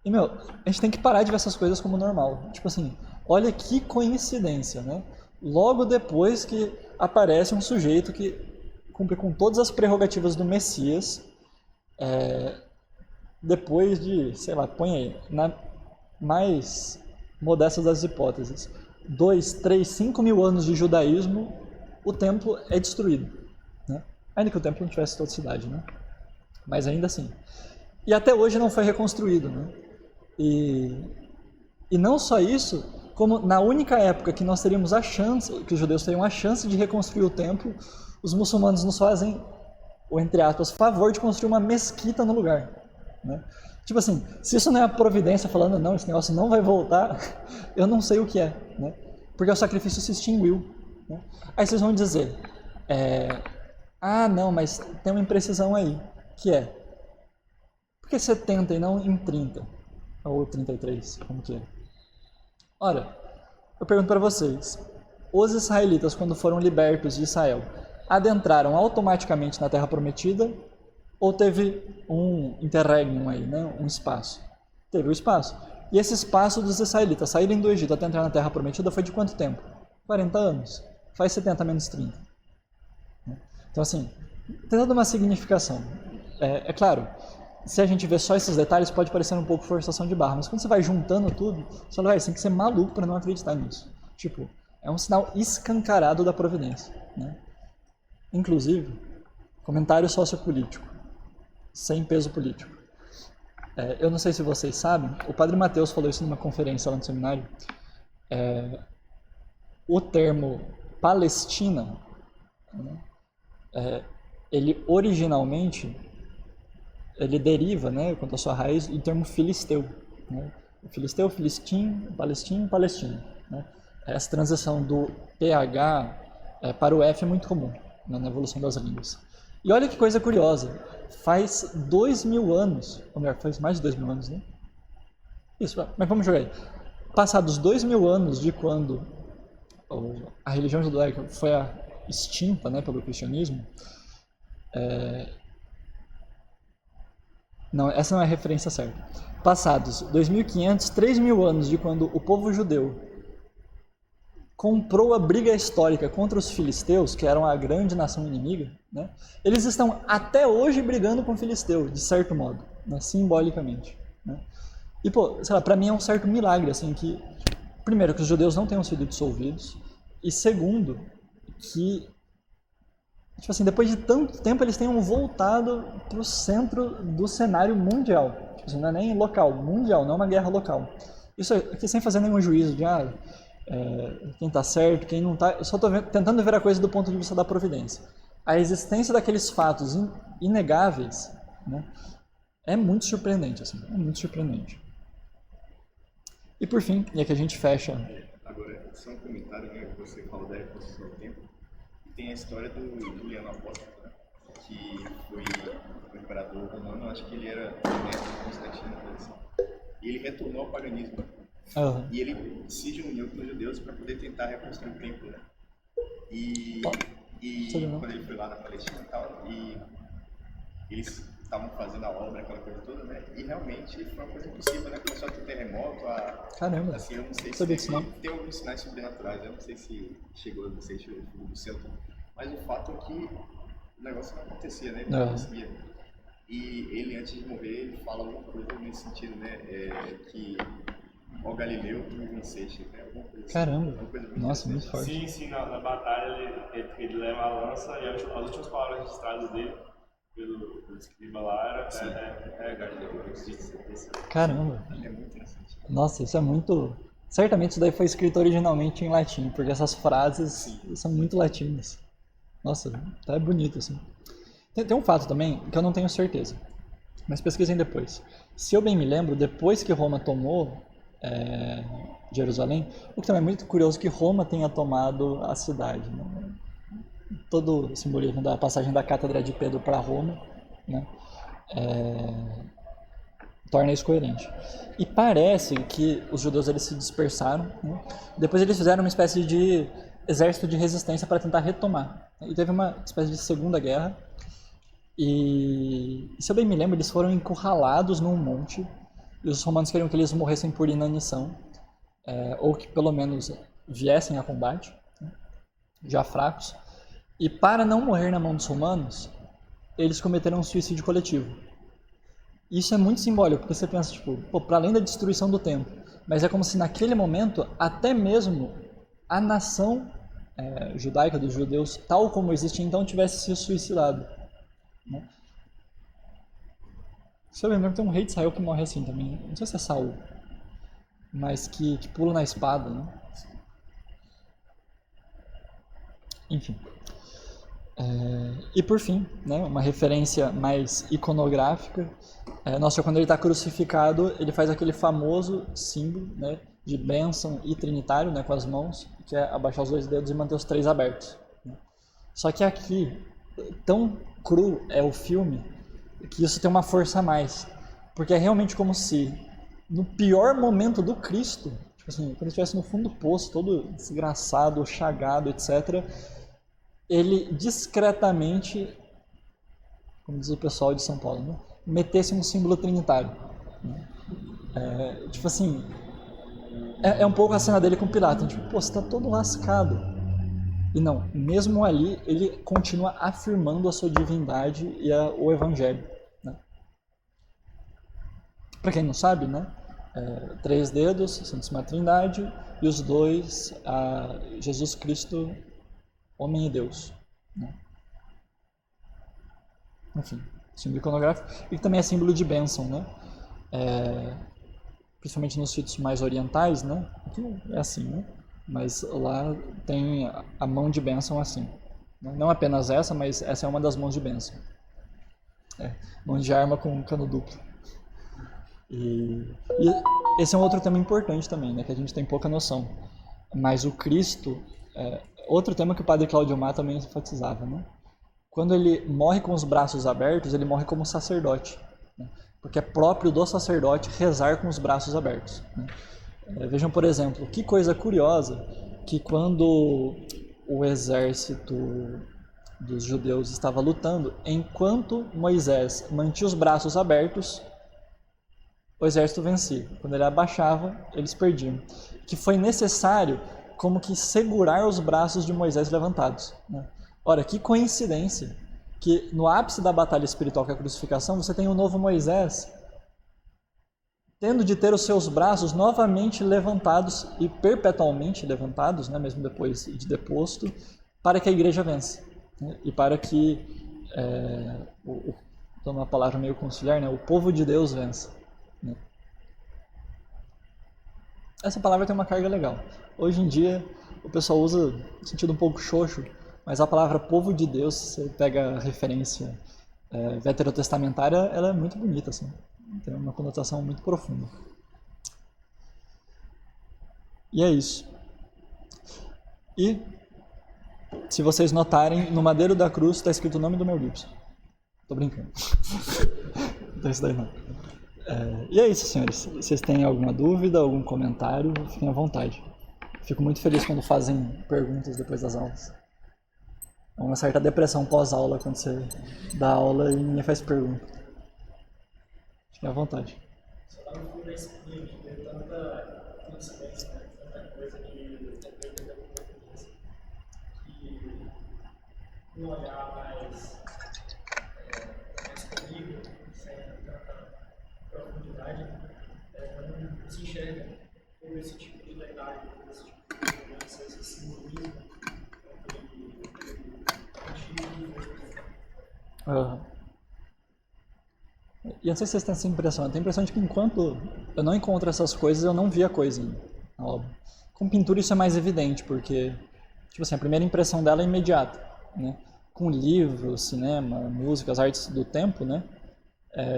E, a gente tem que parar de ver essas coisas como normal. Tipo assim, olha que coincidência, né? Logo depois que aparece um sujeito que cumpre com todas as prerrogativas do Messias, depois de, sei lá, põe aí, na mais modesta das hipóteses, 2, 3, 5 mil anos de judaísmo, o templo é destruído, né? Ainda que o templo não tivesse toda a cidade, né? Mas ainda assim. E até hoje não foi reconstruído, né? E não só isso, como na única época que nós teríamos a chance, que os judeus teriam a chance de reconstruir o templo, os muçulmanos nos fazem, ou entre aspas, favor de construir uma mesquita no lugar, né? Tipo assim, se isso não é a providência falando, não, esse negócio não vai voltar, eu não sei o que é, né? Porque o sacrifício se extinguiu, né? Aí vocês vão dizer, não, mas tem uma imprecisão aí, que é, por que 70 e não em 30? Ou 33, como que é? Ora, eu pergunto para vocês, os israelitas, quando foram libertos de Israel, adentraram automaticamente na Terra Prometida ou teve um interregnum aí, né? Um espaço? Teve o espaço. E esse espaço dos israelitas saírem do Egito até entrar na Terra Prometida foi de quanto tempo? 40 anos. Faz 70 menos 30. Então, assim, tem toda uma significação. É claro, se a gente vê só esses detalhes, pode parecer um pouco forçação de barra, mas quando você vai juntando tudo, você fala, você tem que ser maluco para não acreditar nisso. Tipo, é um sinal escancarado da providência, né? Inclusive, comentário sociopolítico, sem peso político. Eu não sei se vocês sabem, o Padre Mateus falou isso numa conferência lá no seminário, o termo Palestina, né, ele originalmente, ele deriva, né, quanto à sua raiz, do termo filisteu, né? Filisteu, filistim, palestino, né? Essa transição do PH para o F é muito comum, né, na evolução das línguas. E olha que coisa curiosa, faz 2000 anos, ou melhor, faz mais de 2000 anos, né? Isso, mas vamos jogar aí. Passados 2000 anos de quando a religião judaica foi extinta, né, pelo cristianismo, não, essa não é a referência certa. Passados 2.500, 3.000 anos de quando o povo judeu comprou a briga histórica contra os filisteus, que eram a grande nação inimiga, né? Eles estão até hoje brigando com o filisteu, de certo modo, né, simbolicamente, né? E, sei lá, pra mim é um certo milagre, assim, que, primeiro, que os judeus não tenham sido dissolvidos, e segundo, que, tipo assim, depois de tanto tempo eles tenham voltado pro centro do cenário mundial. Tipo assim, não é nem local, mundial, não é uma guerra local. Isso aqui sem fazer nenhum juízo de, quem está certo, quem não está. Eu só estou tentando ver a coisa do ponto de vista da providência. A existência daqueles fatos inegáveis, né, é muito surpreendente, assim, é muito surpreendente. E por fim, e aqui a gente fecha. Agora, só um comentário, né, que você falou da reconstrução do tempo. Tem a história do Juliano Apóstolo, né, que foi o imperador romano, acho que ele era neto de Constantino, assim. E ele retornou ao paganismo. Uhum. E ele se uniu com os judeus para poder tentar reconstruir o templo, né? E quando ele foi lá na Palestina e tal, e eles estavam fazendo a obra, aquela coisa toda, né? E realmente foi uma coisa impossível, né? Começou a ter terremoto, Caramba! Assim, eu não sei se tem alguns sinais sobrenaturais, eu não sei se chegou o fogo do céu, mas o fato é que o negócio não acontecia, né? Ele não conseguia. E ele, antes de morrer, ele fala alguma coisa nesse sentido, né? Que o Galileu, tu me venceste, né? Alguma coisa assim. Caramba! Nossa, muito forte. Sim, na batalha ele leva a lança e as últimas palavras registradas dele pelo escriba lá era Galileu. Caramba! É muito interessante. Nossa, isso é muito... Certamente isso daí foi escrito originalmente em latim, porque essas frases são muito latinas. Nossa, tá bonito assim. Tem um fato também que eu não tenho certeza, mas pesquisem depois. Se eu bem me lembro, depois que Roma tomou Jerusalém, o que também é muito curioso que Roma tenha tomado a cidade, né? Todo o simbolismo da passagem da Cátedra de Pedro para Roma, né, torna isso coerente. E parece que os judeus eles se dispersaram, né? Depois eles fizeram uma espécie de exército de resistência para tentar retomar. E teve uma espécie de segunda guerra. E, se eu bem me lembro, eles foram encurralados num monte. E os romanos queriam que eles morressem por inanição. Ou que pelo menos viessem a combate, né, já fracos. E para não morrer na mão dos romanos, eles cometeram um suicídio coletivo. Isso é muito simbólico, porque você pensa, tipo, para além da destruição do templo, mas é como se naquele momento, até mesmo a nação judaica dos judeus, tal como existia então, tivesse se suicidado. Né? Se eu lembro, tem um rei de Israel que morre assim também, não sei se é Saul, mas que pula na espada, né? Enfim. E por fim, né, uma referência mais iconográfica, nossa, quando ele está crucificado, ele faz aquele famoso símbolo, né, de bênção e trinitário, né, com as mãos, que é abaixar os 2 dedos e manter os 3 abertos. Né. Só que aqui, tão cru é o filme, que isso tem uma força a mais, porque é realmente como se, no pior momento do Cristo, tipo assim, quando ele estivesse no fundo do poço, todo desgraçado, chagado, etc., ele discretamente, como diz o pessoal de São Paulo, né, metesse um símbolo trinitário. Tipo assim, é um pouco a cena dele com Pilatos, tipo, pô, você tá todo lascado. E não, mesmo ali, ele continua afirmando a sua divindade e o evangelho. Né? Para quem não sabe, né, 3 dedos, Santíssima Trindade, e os 2, Jesus Cristo, homem e Deus. Né? Enfim, símbolo iconográfico. E também é símbolo de bênção, né? Principalmente nos sítios mais orientais, né? Aqui é assim, né? Mas lá tem a mão de bênção assim. Não apenas essa, mas essa é uma das mãos de bênção. Mão de arma com cano duplo. E esse é um outro tema importante também, né? Que a gente tem pouca noção. Mas o Cristo... outro tema que o padre Cláudio Mar também enfatizava, né? Quando ele morre com os braços abertos, ele morre como sacerdote, né? Porque é próprio do sacerdote rezar com os braços abertos, né? Vejam, por exemplo, que coisa curiosa que quando o exército dos judeus estava lutando, enquanto Moisés mantinha os braços abertos, o exército vencia. Quando ele abaixava, eles perdiam. Que foi necessário como que segurar os braços de Moisés levantados. Né? Ora, que coincidência que no ápice da batalha espiritual, que é a crucificação, você tem o novo Moisés tendo de ter os seus braços novamente levantados e perpetualmente levantados, né, mesmo depois de deposto, para que a igreja vença. Né? E para que, uma palavra meio conciliar, né, o povo de Deus vença. Né? Essa palavra tem uma carga legal. Hoje em dia, o pessoal usa no sentido um pouco xoxo, mas a palavra povo de Deus, você pega a referência veterotestamentária, ela é muito bonita, assim. Tem uma conotação muito profunda. E é isso. E, se vocês notarem, no madeiro da cruz está escrito o nome do Mel Gibson. Tô brincando. Não tem isso daí não. E é isso, senhores. Se vocês têm alguma dúvida, algum comentário, fiquem à vontade. Fico muito feliz quando fazem perguntas depois das aulas. É uma certa depressão pós-aula quando você dá aula e ninguém faz pergunta. Fiquem à vontade. Só dá um fio na espinha de ter tanta coincidência, né? Tanta coisa que um olhar mais comigo, sem tanta profundidade, não se enxerga todo esse tipo de detalhe, esse tipo de mudança, esse simbolismo E eu não sei se vocês têm essa impressão. Eu tenho a impressão de que enquanto eu não encontro essas coisas, eu não vi a coisa na obra. Com pintura isso é mais evidente, porque tipo assim, a primeira impressão dela é imediata. Né? Com livro, cinema, música, as artes do tempo, né?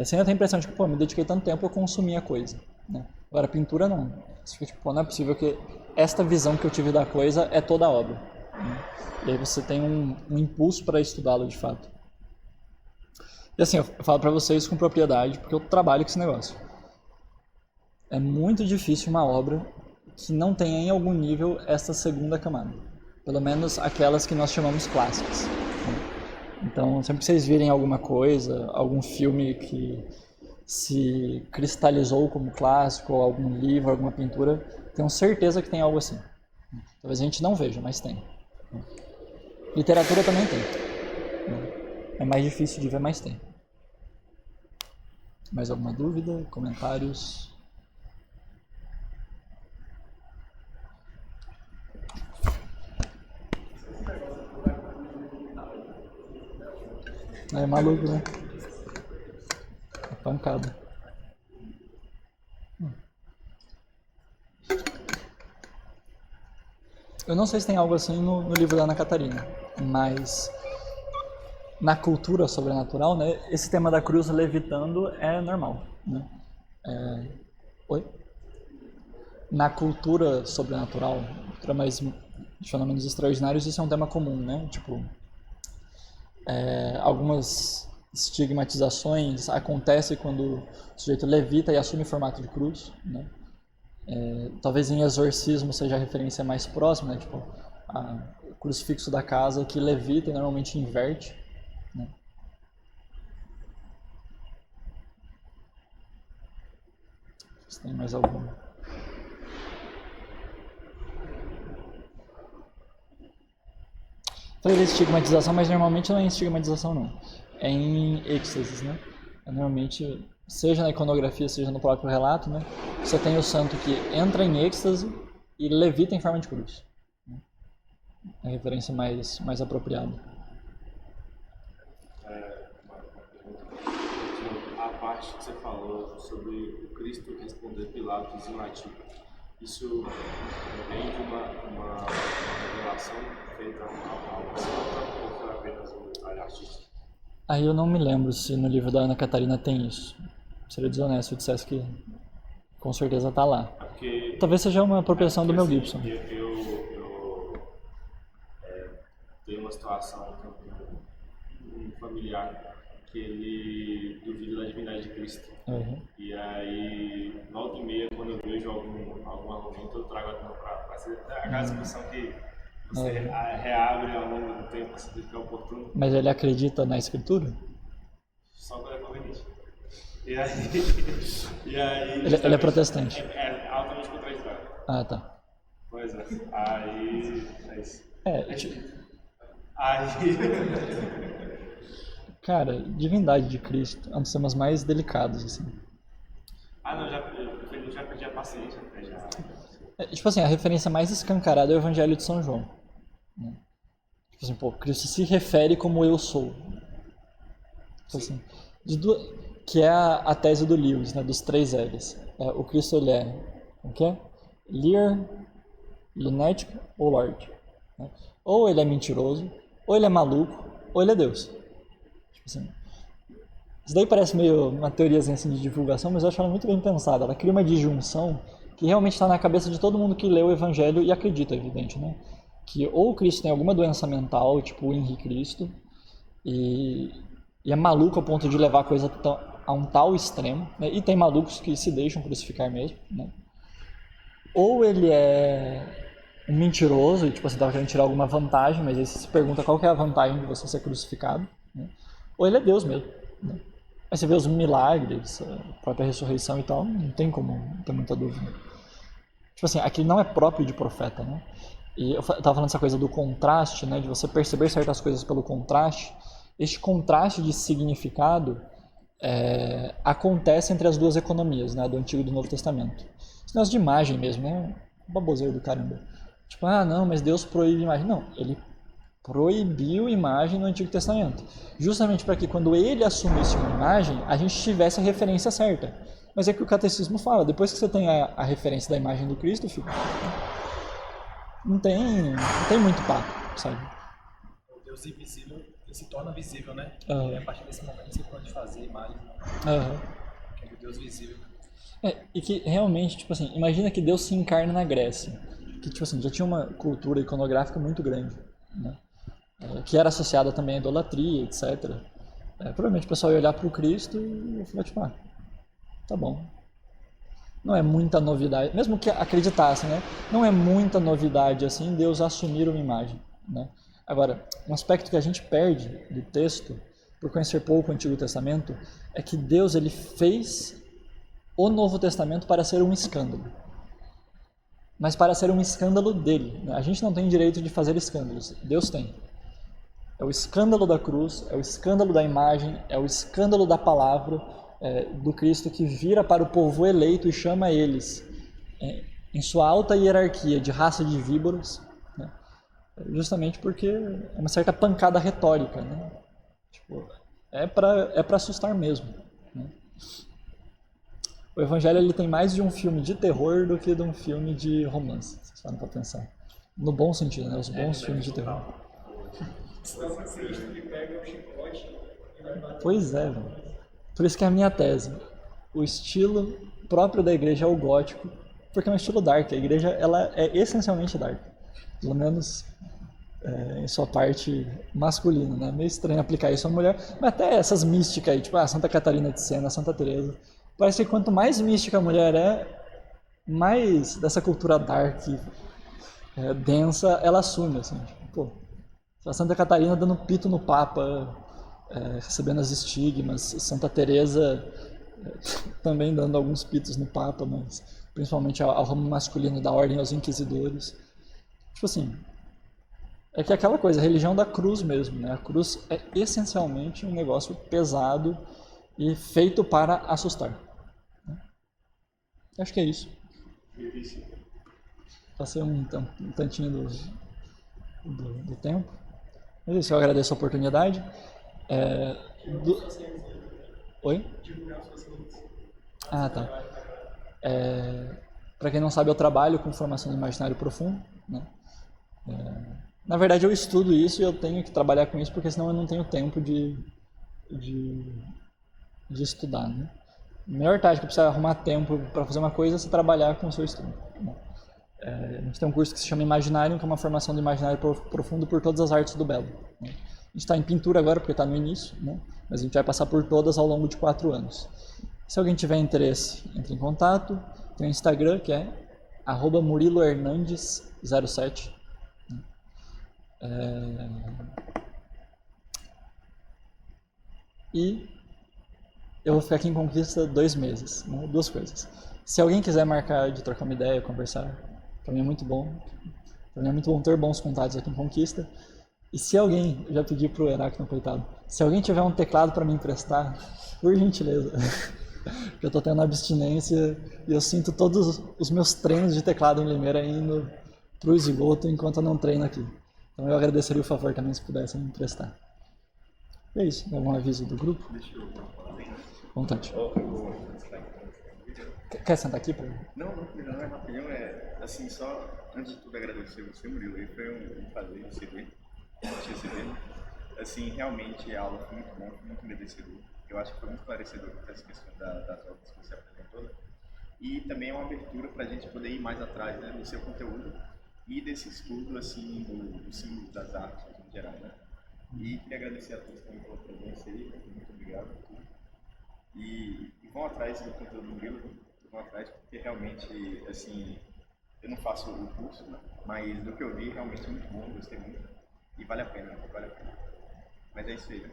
Você ainda tem a impressão de que, me dediquei tanto tempo, eu consumi a coisa. Né? Agora, a pintura não. Você fica tipo, não é possível que esta visão que eu tive da coisa é toda a obra. Né? E aí você tem um impulso para estudá-lo de fato. E assim, eu falo para vocês com propriedade, porque eu trabalho com esse negócio. É muito difícil uma obra que não tenha em algum nível essa segunda camada. Pelo menos aquelas que nós chamamos clássicas. Né? Então, sempre que vocês virem alguma coisa, algum filme que se cristalizou como clássico, ou algum livro, alguma pintura, tenho certeza que tem algo assim. Talvez a gente não veja, mas tem. Literatura também tem. É mais difícil de ver, mas tem. Mais alguma dúvida? Comentários? É maluco, né? É pancada. Eu não sei se tem algo assim no livro da Ana Catarina, mas na cultura sobrenatural, né, esse tema da cruz levitando é normal. Né? Oi? Na cultura sobrenatural, mais de fenômenos extraordinários, isso é um tema comum, né? Tipo, algumas estigmatizações acontecem quando o sujeito levita e assume formato de cruz, né? Talvez em exorcismo seja a referência mais próxima, né? Tipo, o crucifixo da casa que levita e normalmente inverte, né? Se tem mais algum? Falei de estigmatização, mas normalmente não é em estigmatização não. É em êxtases, né? Normalmente, seja na iconografia, seja no próprio relato, né? Você tem o santo que entra em êxtase e levita em forma de cruz. É a referência mais apropriada. A parte que você falou sobre o Cristo responder Pilatos em latim, isso vem de uma revelação feita ao santo ou foi apenas um detalhe artístico? Aí eu não me lembro se no livro da Ana Catarina tem isso. Seria desonesto se eu dissesse que com certeza está lá. Porque, talvez seja uma apropriação do Mel Gibson. Eu tenho uma situação com um familiar que ele duvida da divindade de Cristo. Uhum. E aí, volta e meia, quando eu vejo algum argumento, eu trago para ser aquela discussão que você reabre ao longo do tempo, se ficar oportuno. Mas ele acredita na escritura? Só quando é conveniente. E aí ele é protestante? É altamente contraditório. Ah, tá. Pois é. Aí, é isso. Aí... Cara, divindade de Cristo é um dos temas mais delicados, assim. Não, eu já perdi a paciência. Tipo assim, a referência mais escancarada é o Evangelho de São João. Né? Tipo assim, pô, Cristo se refere como eu sou. Tipo assim, que é a tese do Lewis, né, dos 3 L's. O Cristo, ele é, como que é? Lear, lunático ou Lorde. Né? Ou ele é mentiroso, ou ele é maluco, ou ele é Deus. Tipo assim, isso daí parece meio uma teoriazinha assim de divulgação, mas eu acho ela muito bem pensada. Ela cria uma disjunção que realmente está na cabeça de todo mundo que lê o Evangelho e acredita, evidente, né? Que ou o Cristo tem alguma doença mental, tipo o Henri Cristo, e é maluco ao ponto de levar a coisa a um tal extremo, né? E tem malucos que se deixam crucificar mesmo, né? Ou ele é um mentiroso, e tipo assim, estava querendo tirar alguma vantagem, mas aí você se pergunta qual que é a vantagem de você ser crucificado, né? Ou ele é Deus mesmo, né? Aí você vê os milagres, a própria ressurreição e tal, não tem como ter muita dúvida. Tipo assim, aquilo não é próprio de profeta, né? E eu estava falando essa coisa do contraste, né? De você perceber certas coisas pelo contraste. Este contraste de significado acontece entre as duas economias, né? Do Antigo e do Novo Testamento. Esse negócio de imagem mesmo, né? Baboseiro do caramba. Tipo, não, mas Deus proíbe imagem. Não, ele proibiu imagem no Antigo Testamento. Justamente para que quando ele assumisse uma imagem, a gente tivesse a referência certa. Mas é que o catecismo fala, depois que você tem a referência da imagem do Cristo, filho, não tem muito papo, sabe? O Deus invisível, ele se torna visível, né? Uhum. E a partir desse momento você pode fazer imagens, que é o Deus visível. E que realmente, tipo assim, imagina que Deus se encarna na Grécia, que tipo assim, já tinha uma cultura iconográfica muito grande, né? Que era associada também à idolatria, etc. Provavelmente o pessoal ia olhar para o Cristo e falar, tipo, tá bom. não é muita novidade, mesmo que acreditassem, né? Não é muita novidade assim Deus assumir uma imagem, né? Agora, um aspecto que a gente perde do texto, por conhecer pouco o Antigo Testamento, é que Deus ele fez o Novo Testamento para ser um escândalo. Mas para ser um escândalo dele, né? A gente não tem direito de fazer escândalos, Deus tem. É o escândalo da cruz, é o escândalo da imagem, é o escândalo da palavra do Cristo que vira para o povo eleito e chama eles, em sua alta hierarquia de raça de víboras, né? Justamente porque é uma certa pancada retórica, né? Tipo, é para assustar mesmo, né? O Evangelho ele tem mais de um filme de terror do que de um filme de romance, vocês param para pensar. No bom sentido, né? Os bons filmes de terror. Pois é, velho. Por isso que é a minha tese. O estilo próprio da igreja é o gótico, porque é um estilo dark. A igreja ela é essencialmente dark. Pelo menos em sua parte masculina, né? Meio estranho aplicar isso à mulher, mas até essas místicas aí, tipo a Santa Catarina de Sena, Santa Teresa. Parece que quanto mais mística a mulher mais dessa cultura dark, densa, ela assume, assim. Tipo, a Santa Catarina dando pito no Papa, recebendo as estigmas, Santa Teresa também dando alguns pitos no Papa, mas principalmente ao ramo masculino da ordem aos inquisidores. Tipo assim, é que é aquela coisa, a religião da cruz mesmo, né? A cruz é essencialmente um negócio pesado e feito para assustar. Acho que é isso. Passei um tantinho do tempo. Mas é isso, eu agradeço a oportunidade. Oi? Ah, tá. Para quem não sabe, eu trabalho com formação do imaginário profundo, né? Na verdade, eu estudo isso e eu tenho que trabalhar com isso, porque senão eu não tenho tempo de estudar, né? A melhor tática para você arrumar tempo para fazer uma coisa é você trabalhar com o seu estudo, né? A gente tem um curso que se chama Imaginário, que é uma formação do imaginário profundo por todas as artes do belo, né? A gente está em pintura agora, porque está no início, né? Mas a gente vai passar por todas ao longo de 4 anos. Se alguém tiver interesse, entre em contato. Tem o Instagram, que é @MuriloHernandes07. E eu vou ficar aqui em Conquista 2 meses, né? 2 coisas. Se alguém quiser marcar de trocar uma ideia, conversar, para mim é muito bom. Para mim é muito bom ter bons contatos aqui em Conquista. E se alguém, eu já pedi pro Heráclito, coitado, se alguém tiver um teclado para me emprestar, por gentileza, porque eu tô tendo abstinência e eu sinto todos os meus treinos de teclado em Limeira indo pro esgoto enquanto eu não treino aqui. Então eu agradeceria o favor também se pudessem me emprestar. É isso, algum aviso do grupo? Deixa eu falar. Vontade. Quer sentar aqui? Não é rapidinho, assim, só antes de tudo agradecer você, Murilo, aí foi um prazer receber, assim, realmente a aula foi muito bom, foi muito merecedor, eu acho que foi muito esclarecedor essa questão das obras que você apresentou, e também é uma abertura para a gente poder ir mais atrás, né, do seu conteúdo e desse estudo, assim, do símbolo das artes em geral, né, e queria agradecer a todos também pela presença aí, muito obrigado por tudo, e vão atrás do conteúdo do Murilo, vão atrás, porque realmente, assim, eu não faço o curso, né? Mas do que eu vi, realmente é muito bom, gostei muito. E vale a pena, vale a pena. Mas é isso aí, né?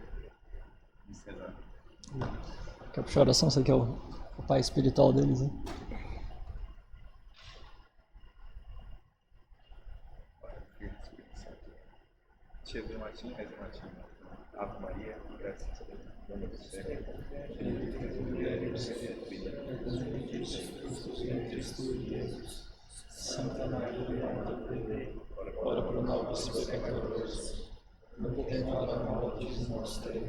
César. Quer puxar a oração? Você que é o pai espiritual deles, né? Deixa eu ver Martim, Reza Martim. Ave Maria, graças a Deus. Nome do céu. Santa Maria, ora por nós, pecadores, agora e na hora de morte de nosso Deus.